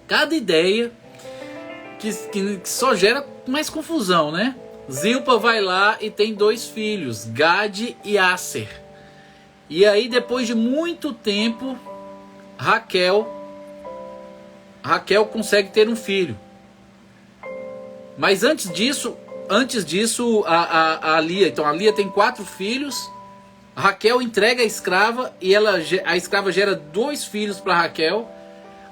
cada ideia que só gera mais confusão, né? Zilpa vai lá e tem 2 filhos, Gade e Aser. E aí, depois de muito tempo, Raquel consegue ter um filho. Mas antes disso a Lia, então a Lia tem 4 filhos. Raquel entrega a escrava e a escrava gera 2 filhos para Raquel.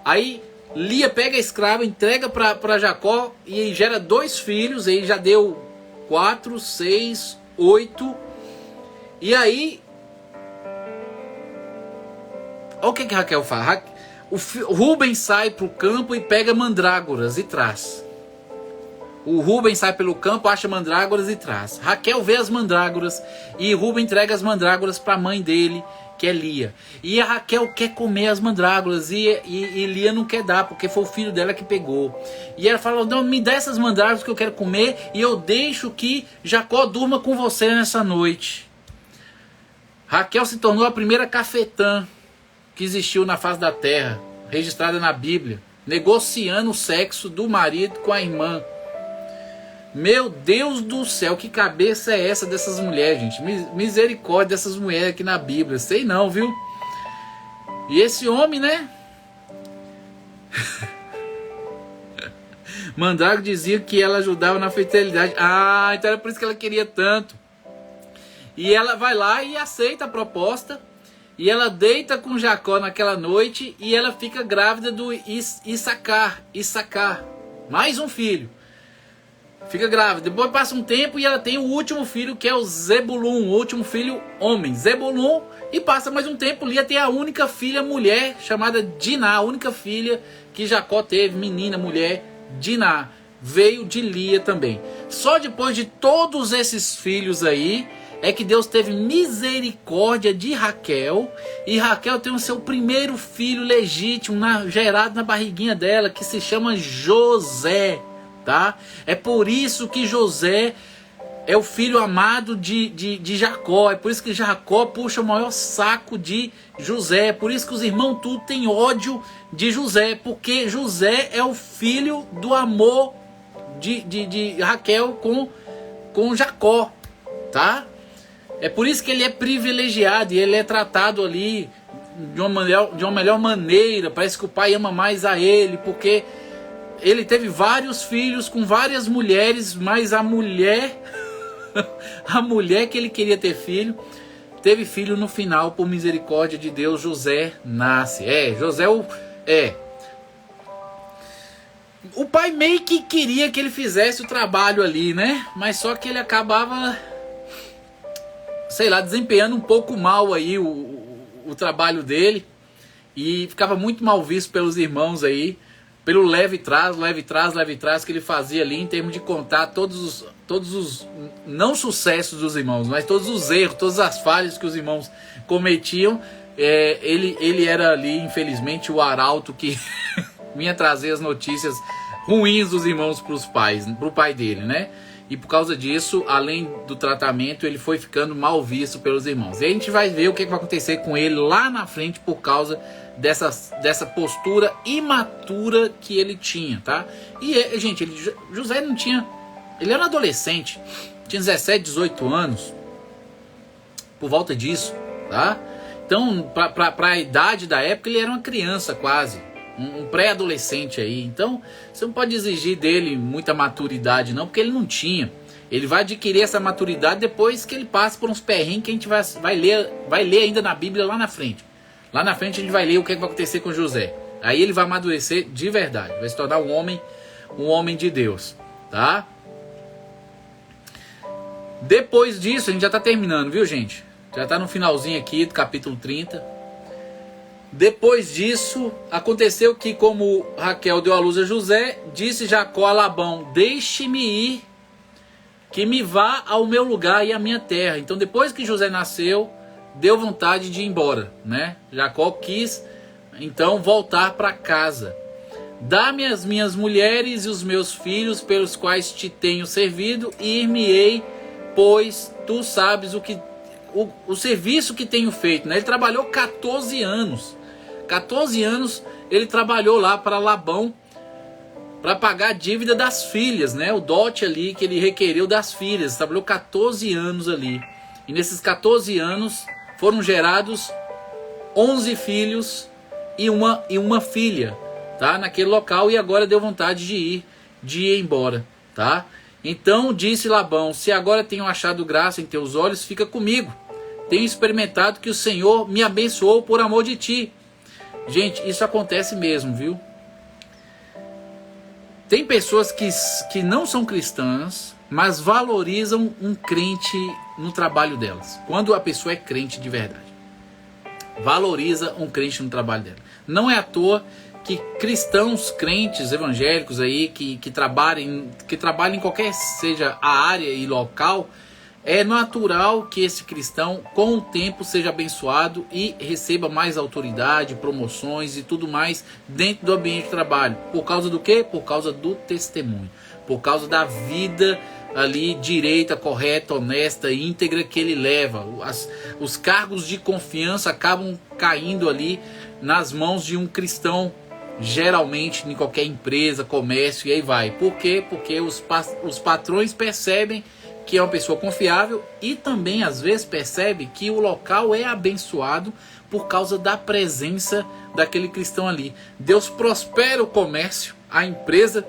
Aí Lia pega a escrava, entrega para Jacó e gera 2 filhos. Aí já deu 4, 6, 8. E aí, olha o que Raquel faz. O Rúben sai para o campo e pega mandrágoras e traz. O Rúben sai pelo campo, acha mandrágoras e traz. Raquel vê as mandrágoras e Rúben entrega as mandrágoras para a mãe dele, que é Lia. E a Raquel quer comer as mandrágoras e Lia não quer dar, porque foi o filho dela que pegou. E ela fala: não, me dá essas mandrágoras que eu quero comer e eu deixo que Jacó durma com você nessa noite. Raquel se tornou a primeira cafetã que existiu na face da terra, registrada na Bíblia, negociando o sexo do marido com a irmã. Meu Deus do céu, que cabeça é essa dessas mulheres, gente? Misericórdia dessas mulheres aqui na Bíblia. Sei não, viu? E esse homem, né? Mandrágora dizia que ela ajudava na fertilidade. Ah, então era por isso que ela queria tanto. E ela vai lá e aceita a proposta. E ela deita com Jacó naquela noite. E ela fica grávida do Issacar. Mais um filho. Fica grávida. Depois passa um tempo e ela tem o último filho, que é o Zebulun, o último filho homem, Zebulun. E passa mais um tempo, Lia tem a única filha mulher, chamada Diná, a única filha que Jacó teve, menina, mulher, Diná. Veio de Lia também. Só depois de todos esses filhos aí, é que Deus teve misericórdia de Raquel. E Raquel tem o seu primeiro filho legítimo, gerado na barriguinha dela, que se chama José. Tá? É por isso que José é o filho amado de Jacó. É por isso que Jacó puxa o maior saco de José. É por isso que os irmãos tudo têm ódio de José. Porque José é o filho do amor de Raquel com Jacó. Tá? É por isso que ele é privilegiado e ele é tratado ali de uma melhor maneira. Parece que o pai ama mais a ele, porque ele teve vários filhos com várias mulheres, mas a mulher A mulher que ele queria ter filho, teve filho no final, por misericórdia de Deus, José nasce. José o pai meio que queria que ele fizesse o trabalho ali, né? Mas só que ele acabava, sei lá, desempenhando um pouco mal aí o trabalho dele. E ficava muito mal visto pelos irmãos aí, pelo leve trás que ele fazia ali, em termos de contar todos os não sucessos dos irmãos, mas todos os erros, todas as falhas que os irmãos cometiam. Ele era ali, infelizmente, o arauto que vinha trazer as notícias ruins dos irmãos pro pai dele, né? E por causa disso, além do tratamento, ele foi ficando mal visto pelos irmãos. E a gente vai ver o que vai acontecer com ele lá na frente por causa dessa postura imatura que ele tinha, tá? E, gente, José não tinha... Ele era um adolescente, tinha 17, 18 anos, por volta disso, tá? Então, para a idade da época, ele era uma criança quase, um pré-adolescente aí. Então, você não pode exigir dele muita maturidade não, porque ele não tinha. Ele vai adquirir essa maturidade depois que ele passa por uns perrengues que a gente vai ler ainda na Bíblia lá na frente. Lá na frente a gente vai ler o que vai acontecer com José. Aí ele vai amadurecer de verdade, vai se tornar um homem de Deus, tá? Depois disso, a gente já está terminando, viu, gente? Já está no finalzinho aqui do capítulo 30. Depois disso, aconteceu que, como Raquel deu à luz a José, disse Jacó a Labão: deixe-me ir, que me vá ao meu lugar e à minha terra. Então, depois que José nasceu, deu vontade de ir embora, né? Jacó quis, então, voltar para casa. Dá-me as minhas mulheres e os meus filhos, pelos quais te tenho servido, e ir-me-ei, pois tu sabes o serviço que tenho feito, né? Ele trabalhou 14 anos. 14 anos ele trabalhou lá para Labão, para pagar a dívida das filhas, né? O dote ali que ele requereu das filhas. Ele trabalhou 14 anos ali. E nesses 14 anos foram gerados 11 filhos e uma filha, tá? Naquele local. E agora deu vontade de ir embora, tá? Então disse Labão: se agora tenho achado graça em teus olhos, fica comigo. Tenho experimentado que o Senhor me abençoou por amor de ti. Gente, isso acontece mesmo, viu? Tem pessoas que não são cristãs, mas valorizam um crente no trabalho delas. Quando a pessoa é crente de verdade, valoriza um crente no trabalho dela. Não é à toa que cristãos, crentes, evangélicos aí, que trabalhem em qualquer seja a área e local, é natural que esse cristão, com o tempo, seja abençoado e receba mais autoridade, promoções e tudo mais dentro do ambiente de trabalho. Por causa do quê? Por causa do testemunho. Por causa da vida ali direita, correta, honesta, íntegra que ele leva. Os cargos de confiança acabam caindo ali nas mãos de um cristão, geralmente em qualquer empresa, comércio, e aí vai. Por quê? Porque os patrões percebem que é uma pessoa confiável e também às vezes percebe que o local é abençoado por causa da presença daquele cristão ali. Deus prospera o comércio, a empresa,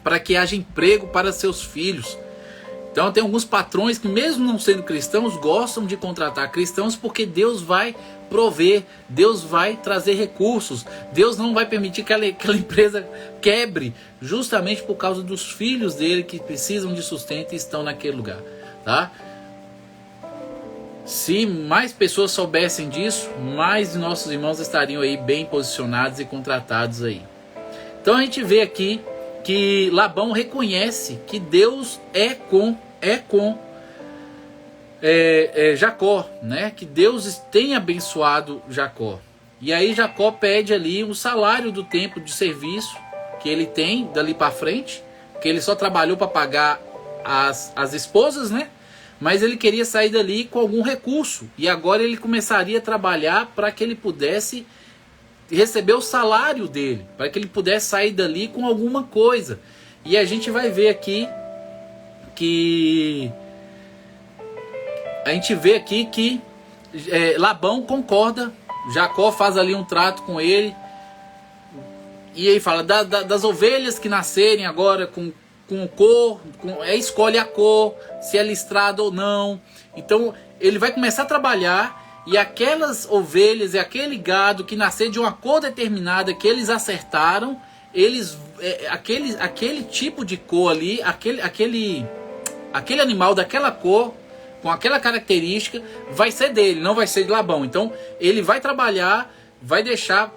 para que haja emprego para seus filhos. Então tem alguns patrões que, mesmo não sendo cristãos, gostam de contratar cristãos, porque Deus vai prover, Deus vai trazer recursos, Deus não vai permitir que aquela empresa quebre, justamente por causa dos filhos dele que precisam de sustento e estão naquele lugar, tá? Se mais pessoas soubessem disso, mais nossos irmãos estariam aí bem posicionados e contratados aí. Então a gente vê aqui que Labão reconhece que Deus é com Jacó, né? Que Deus tem abençoado Jacó. E aí Jacó pede ali o salário do tempo de serviço que ele tem dali para frente, que ele só trabalhou para pagar as esposas, né? Mas ele queria sair dali com algum recurso, e agora ele começaria a trabalhar para que ele pudesse receber o salário dele, para que ele pudesse sair dali com alguma coisa. E a gente vai ver aqui que Labão concorda. Jacó faz ali um trato com ele, e aí fala das ovelhas que nascerem agora com com cor, escolhe a cor, se é listrado ou não. Então ele vai começar a trabalhar, e aquelas ovelhas e aquele gado que nascer de uma cor determinada que eles acertaram, aquele tipo de cor ali, aquele animal daquela cor, com aquela característica, vai ser dele, não vai ser de Labão. Então ele vai trabalhar, vai deixar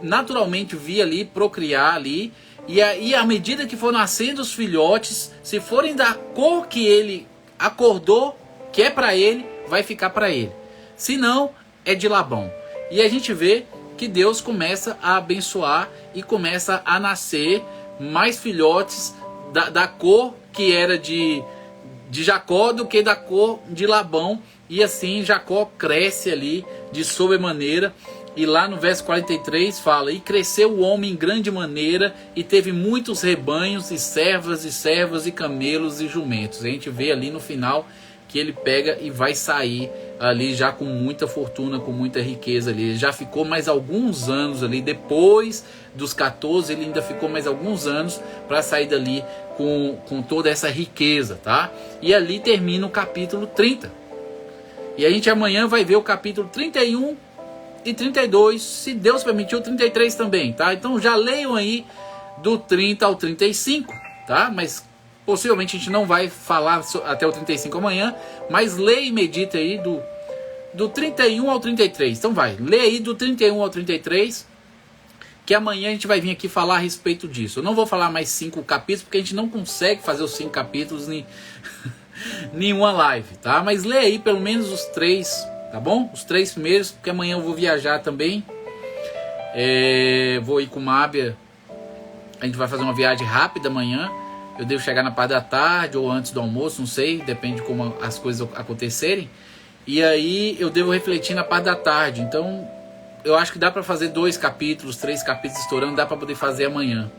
naturalmente vir ali, procriar ali, e aí à medida que for nascendo os filhotes, se forem da cor que ele acordou que é para ele, vai ficar para ele. Se não, é de Labão. E a gente vê que Deus começa a abençoar e começa a nascer mais filhotes da cor que era de Jacó do que da cor de Labão. E assim Jacó cresce ali de sobremaneira. E lá no verso 43 fala: e cresceu o homem em grande maneira, e teve muitos rebanhos, e servas, e camelos, e jumentos. A gente vê ali no final que ele pega e vai sair ali já com muita fortuna, com muita riqueza ali. Ele já ficou mais alguns anos ali, depois dos 14, ele ainda ficou mais alguns anos para sair dali com toda essa riqueza, tá? E ali termina o capítulo 30. E a gente amanhã vai ver o capítulo 31 e 32, se Deus permitiu, 33 também, tá? Então já leiam aí do 30 ao 35, tá? Mas possivelmente a gente não vai falar até o 35 amanhã, mas leia e medita aí do 31 ao 33. Então vai, lê aí do 31 ao 33, que amanhã a gente vai vir aqui falar a respeito disso. Eu não vou falar mais 5 capítulos, porque a gente não consegue fazer os 5 capítulos em nenhuma live, tá? Mas lê aí pelo menos os 3, tá bom? Os 3 primeiros, porque amanhã eu vou viajar também. Vou ir com o Mábia, a gente vai fazer uma viagem rápida amanhã. Eu devo chegar na parte da tarde ou antes do almoço, não sei, depende de como as coisas acontecerem. E aí eu devo refletir na parte da tarde. Então eu acho que dá para fazer 2 capítulos, 3 capítulos estourando, dá para poder fazer amanhã,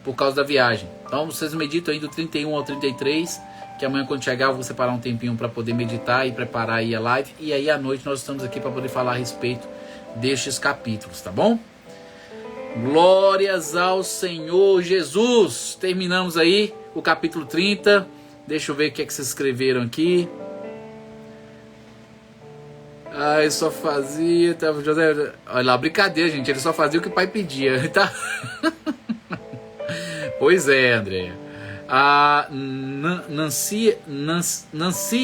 por causa da viagem. Então vocês meditam aí do 31 ao 33, que amanhã quando chegar eu vou separar um tempinho para poder meditar e preparar aí a live. E aí à noite nós estamos aqui para poder falar a respeito destes capítulos, tá bom? Glórias ao Senhor Jesus. Terminamos aí o capítulo 30. Deixa eu ver o que é que vocês escreveram aqui. Eu só fazia... José, olha lá, brincadeira, gente. Ele só fazia o que o pai pedia, tá? Pois é, André. A Nancy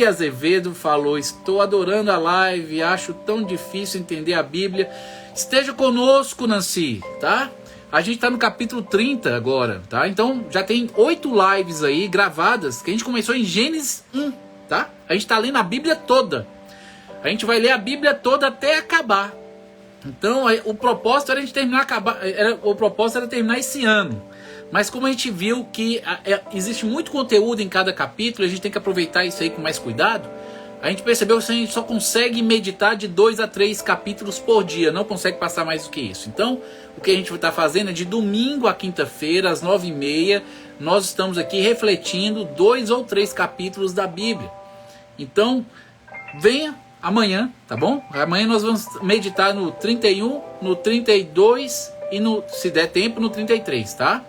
Azevedo falou: estou adorando a live, acho tão difícil entender a Bíblia. Esteja conosco, Nancy, tá? A gente tá no capítulo 30 agora, tá? Então já tem 8 lives aí gravadas, que a gente começou em Gênesis 1, tá? A gente tá lendo a Bíblia toda. A gente vai ler a Bíblia toda até acabar. Então o propósito era a gente terminar, o propósito era terminar esse ano. Mas como a gente viu que existe muito conteúdo em cada capítulo, a gente tem que aproveitar isso aí com mais cuidado. A gente percebeu que a gente só consegue meditar de 2 a 3 capítulos por dia, não consegue passar mais do que isso. Então, o que a gente vai estar fazendo é de domingo a quinta-feira, às 9h30, nós estamos aqui refletindo 2 ou 3 capítulos da Bíblia. Então, venha amanhã, tá bom? Amanhã nós vamos meditar no 31, no 32 e, se der tempo, no 33, tá?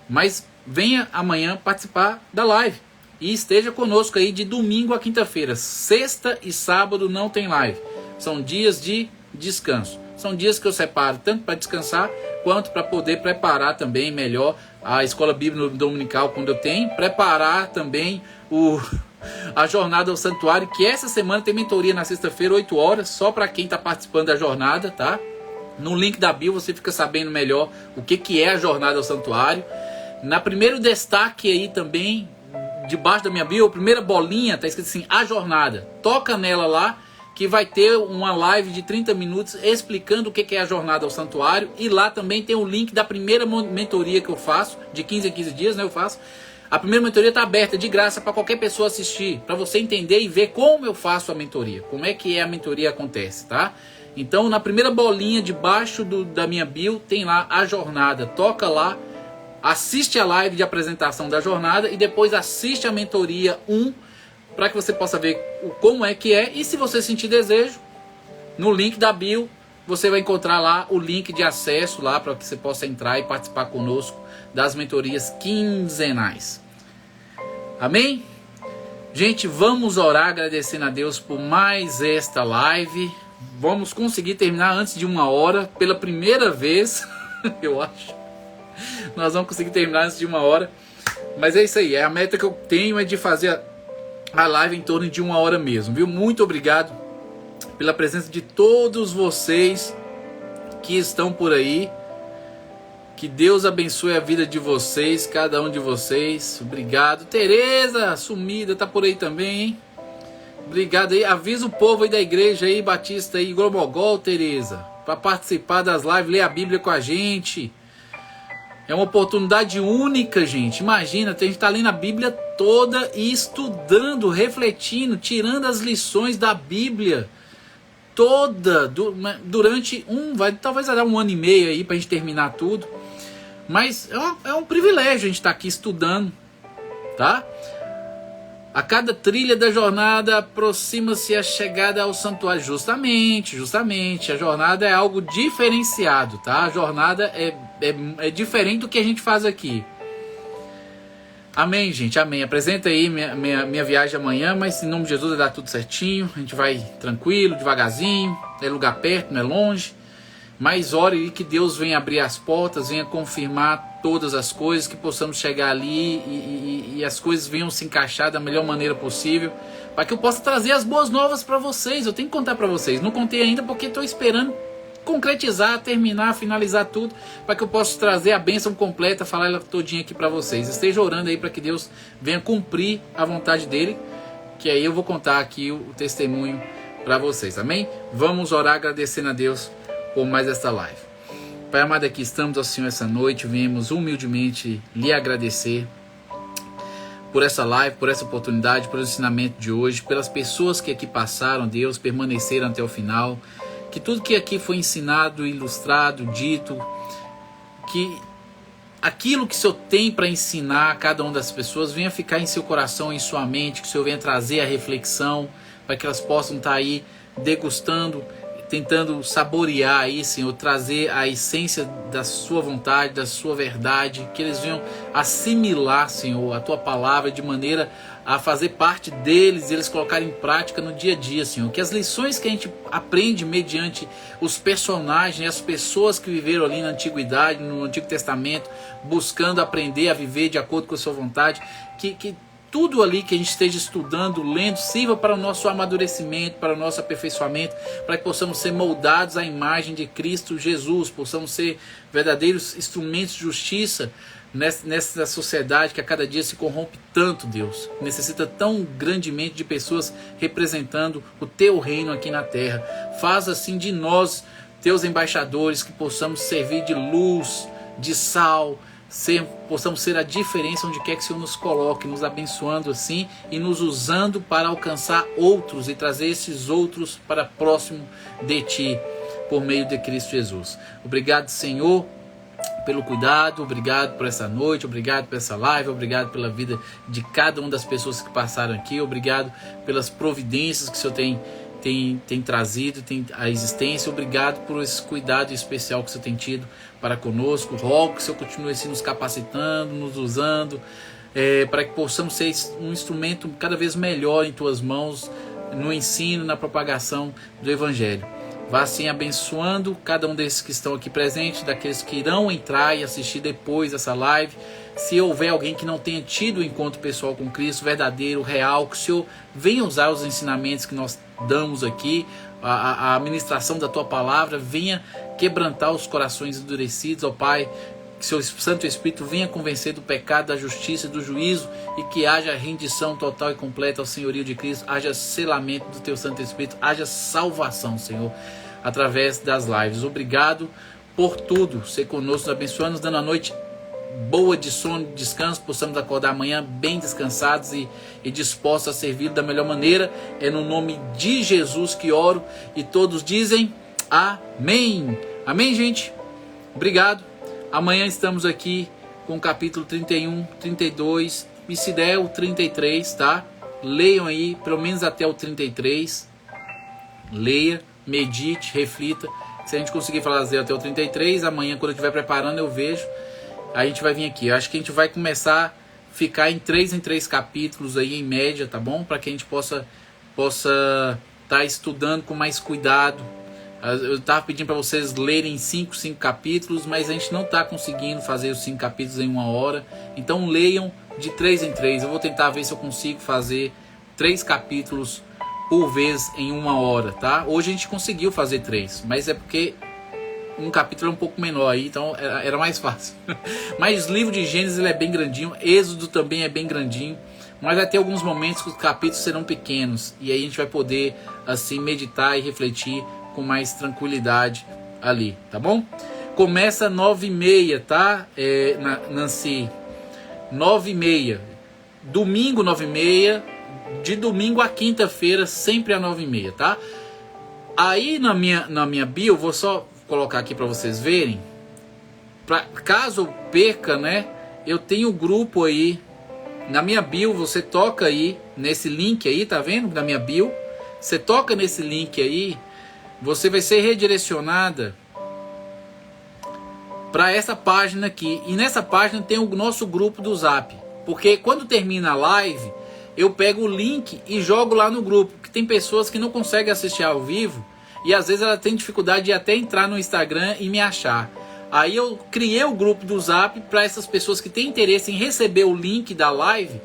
Mas venha amanhã participar da live. E esteja conosco aí de domingo a quinta-feira. Sexta e sábado não tem live. São dias de descanso. São dias que eu separo tanto para descansar, quanto para poder preparar também melhor a escola bíblica dominical quando eu tenho. Preparar também a jornada ao santuário, que essa semana tem mentoria na sexta-feira, 8 horas, só para quem está participando da jornada, tá? No link da bio você fica sabendo melhor o que é a jornada ao santuário. Na primeiro destaque aí também, debaixo da minha bio, a primeira bolinha, está escrito assim, a jornada. Toca nela lá, que vai ter uma live de 30 minutos explicando o que é a jornada ao santuário. E lá também tem o link da primeira mentoria que eu faço, de 15 em 15 dias, né, eu faço. A primeira mentoria está aberta, de graça, para qualquer pessoa assistir, para você entender e ver como eu faço a mentoria, como é que a mentoria acontece, tá? Então, na primeira bolinha, debaixo da minha bio, tem lá a jornada. Toca lá, assiste a live de apresentação da jornada e depois assiste a mentoria 1 para que você possa ver como é que é. E se você sentir desejo, no link da bio você vai encontrar lá o link de acesso lá para que você possa entrar e participar conosco das mentorias quinzenais. Amém? Gente, vamos orar agradecendo a Deus por mais esta live. Vamos conseguir terminar antes de 1 hora, pela primeira vez, eu acho. Nós vamos conseguir terminar antes de 1 hora. Mas é isso aí, a meta que eu tenho é de fazer a live em torno de 1 hora mesmo, viu? Muito obrigado pela presença de todos vocês que estão por aí. Que Deus abençoe a vida de vocês, cada um de vocês. Obrigado. Tereza, sumida, tá por aí também, hein? Obrigado aí. Avisa o povo aí da igreja aí, Batista aí, Gromogol, Tereza, para participar das lives, ler a Bíblia com a gente. É uma oportunidade única, gente. Imagina, a gente tá lendo a Bíblia toda e estudando, refletindo, tirando as lições da Bíblia toda durante talvez vai dar 1 ano e meio aí pra gente terminar tudo. Mas é um privilégio a gente estar aqui estudando, tá? A cada trilha da jornada aproxima-se a chegada ao santuário. Justamente. A jornada é algo diferenciado, tá? A jornada é diferente do que a gente faz aqui. Amém, gente, amém. Apresenta aí minha viagem amanhã, mas em nome de Jesus vai dar tudo certinho. A gente vai tranquilo, devagarzinho. É lugar perto, não é longe. Mas ore aí que Deus venha abrir as portas, venha confirmar todas as coisas, que possamos chegar ali e as coisas venham se encaixar da melhor maneira possível, para que eu possa trazer as boas novas para vocês. Eu tenho que contar para vocês. Não contei ainda porque estou esperando concretizar, terminar, finalizar tudo, para que eu possa trazer a bênção completa, falar ela todinha aqui para vocês. Esteja orando aí para que Deus venha cumprir a vontade dele, que aí eu vou contar aqui o testemunho para vocês, amém? Vamos orar agradecendo a Deus por mais esta live. Pai amado, aqui estamos ao Senhor essa noite, viemos humildemente lhe agradecer por essa live, por essa oportunidade, pelo ensinamento de hoje, pelas pessoas que aqui passaram, Deus, permaneceram até o final, que tudo que aqui foi ensinado, ilustrado, dito, que aquilo que o Senhor tem para ensinar a cada uma das pessoas venha ficar em seu coração, em sua mente, que o Senhor venha trazer a reflexão, para que elas possam estar aí degustando, tentando saborear aí, Senhor, trazer a essência da sua vontade, da sua verdade, que eles venham assimilar, Senhor, a tua palavra de maneira a fazer parte deles, eles colocarem em prática no dia a dia, Senhor. Que as lições que a gente aprende mediante os personagens, as pessoas que viveram ali na antiguidade, no Antigo Testamento, buscando aprender a viver de acordo com a sua vontade, que tudo ali que a gente esteja estudando, lendo, sirva para o nosso amadurecimento, para o nosso aperfeiçoamento, para que possamos ser moldados à imagem de Cristo Jesus, possamos ser verdadeiros instrumentos de justiça nessa sociedade que a cada dia se corrompe tanto, Deus. Necessita tão grandemente de pessoas representando o teu reino aqui na terra. Faz assim de nós, teus embaixadores, que possamos servir de luz, de sal, possamos ser a diferença onde quer que o Senhor nos coloque, nos abençoando assim e nos usando para alcançar outros e trazer esses outros para próximo de Ti, por meio de Cristo Jesus. Obrigado, Senhor, pelo cuidado, obrigado por essa noite, obrigado por essa live, obrigado pela vida de cada uma das pessoas que passaram aqui, obrigado pelas providências que o Senhor tem trazido, tem a existência. Obrigado por esse cuidado especial que o Senhor tem tido para conosco. Rogo que o Senhor continue assim nos capacitando, nos usando, para que possamos ser um instrumento cada vez melhor em Tuas mãos, no ensino, na propagação do Evangelho. Vá assim abençoando cada um desses que estão aqui presentes, daqueles que irão entrar e assistir depois essa live. Se houver alguém que não tenha tido o encontro pessoal com Cristo, verdadeiro, real, que o Senhor venha usar os ensinamentos que nós damos aqui, a ministração da Tua palavra, venha quebrantar os corações endurecidos, ó Pai, que Seu Santo Espírito venha convencer do pecado, da justiça e do juízo, e que haja rendição total e completa ao senhorio de Cristo, haja selamento do Teu Santo Espírito, haja salvação, Senhor, através das lives. Obrigado por tudo, ser conosco, nos abençoando, nos dando a noite boa de sono, de descanso, possamos acordar amanhã bem descansados e dispostos a servir da melhor maneira. É no nome de Jesus que oro, e todos dizem amém. Amém, gente? Obrigado. Amanhã estamos aqui com o capítulo 31, 32 e se der o 33, tá? Leiam aí, pelo menos até o 33. Leia, medite, reflita, Se a gente conseguir fazer até o 33, amanhã quando eu estiver preparando eu vejo. A gente vai vir aqui. Eu acho que a gente vai começar a ficar em 3 capítulos aí em média, tá bom? Para que a gente possa tá estudando com mais cuidado. Eu estava pedindo para vocês lerem 5 capítulos, mas a gente não está conseguindo fazer os 5 capítulos em 1 hora. Então leiam de 3 em 3. Eu vou tentar ver se eu consigo fazer 3 capítulos por vez em 1 hora, tá? Hoje a gente conseguiu fazer 3, mas é porque um capítulo é um pouco menor aí, então era mais fácil. Mas o livro de Gênesis ele é bem grandinho, Êxodo também é bem grandinho, mas vai ter alguns momentos que os capítulos serão pequenos, e aí a gente vai poder assim meditar e refletir com mais tranquilidade ali, tá bom? Começa 9h30, tá, Nancy? 9h30, domingo 9h30, de domingo a quinta-feira, sempre às 9h30, tá? Aí na minha bio, eu vou só colocar aqui para vocês verem, caso eu perca, né, eu tenho grupo aí, na minha bio, você toca aí, nesse link aí, tá vendo, na minha bio, você toca nesse link aí, você vai ser redirecionada para essa página aqui, e nessa página tem o nosso grupo do Zap, porque quando termina a live, eu pego o link e jogo lá no grupo, porque tem pessoas que não conseguem assistir ao vivo, e às vezes ela tem dificuldade de até entrar no Instagram e me achar. Aí eu criei o grupo do Zap para essas pessoas que têm interesse em receber o link da live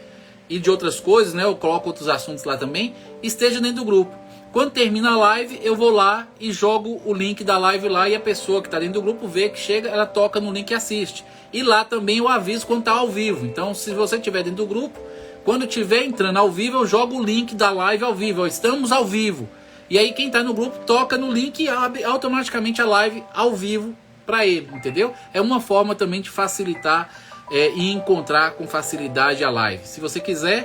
e de outras coisas, né? Eu coloco outros assuntos lá também, esteja dentro do grupo. Quando termina a live, eu vou lá e jogo o link da live lá, e a pessoa que está dentro do grupo vê que chega, ela toca no link e assiste. E lá também eu aviso quando está ao vivo. Então, se você estiver dentro do grupo, quando estiver entrando ao vivo, eu jogo o link da live ao vivo. Estamos ao vivo. E aí quem está no grupo toca no link e abre automaticamente a live ao vivo para ele, entendeu? É uma forma também de facilitar e encontrar com facilidade a live. Se você quiser,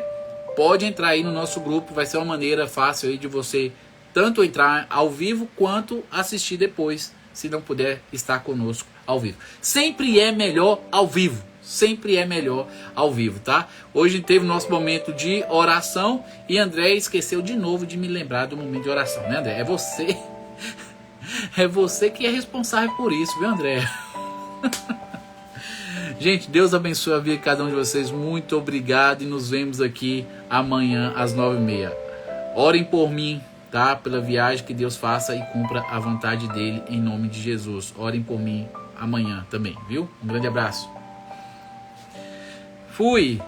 pode entrar aí no nosso grupo, vai ser uma maneira fácil aí de você tanto entrar ao vivo quanto assistir depois, se não puder estar conosco ao vivo. Sempre é melhor ao vivo. Sempre é melhor ao vivo, tá? Hoje teve o nosso momento de oração e André esqueceu de novo de me lembrar do momento de oração, né, André? É você. É você que é responsável por isso, viu, André? Gente, Deus abençoe a vida de cada um de vocês. Muito obrigado e nos vemos aqui amanhã às 9h30. Orem por mim, tá? Pela viagem, que Deus faça e cumpra a vontade dele em nome de Jesus. Orem por mim amanhã também, viu? Um grande abraço. Fui!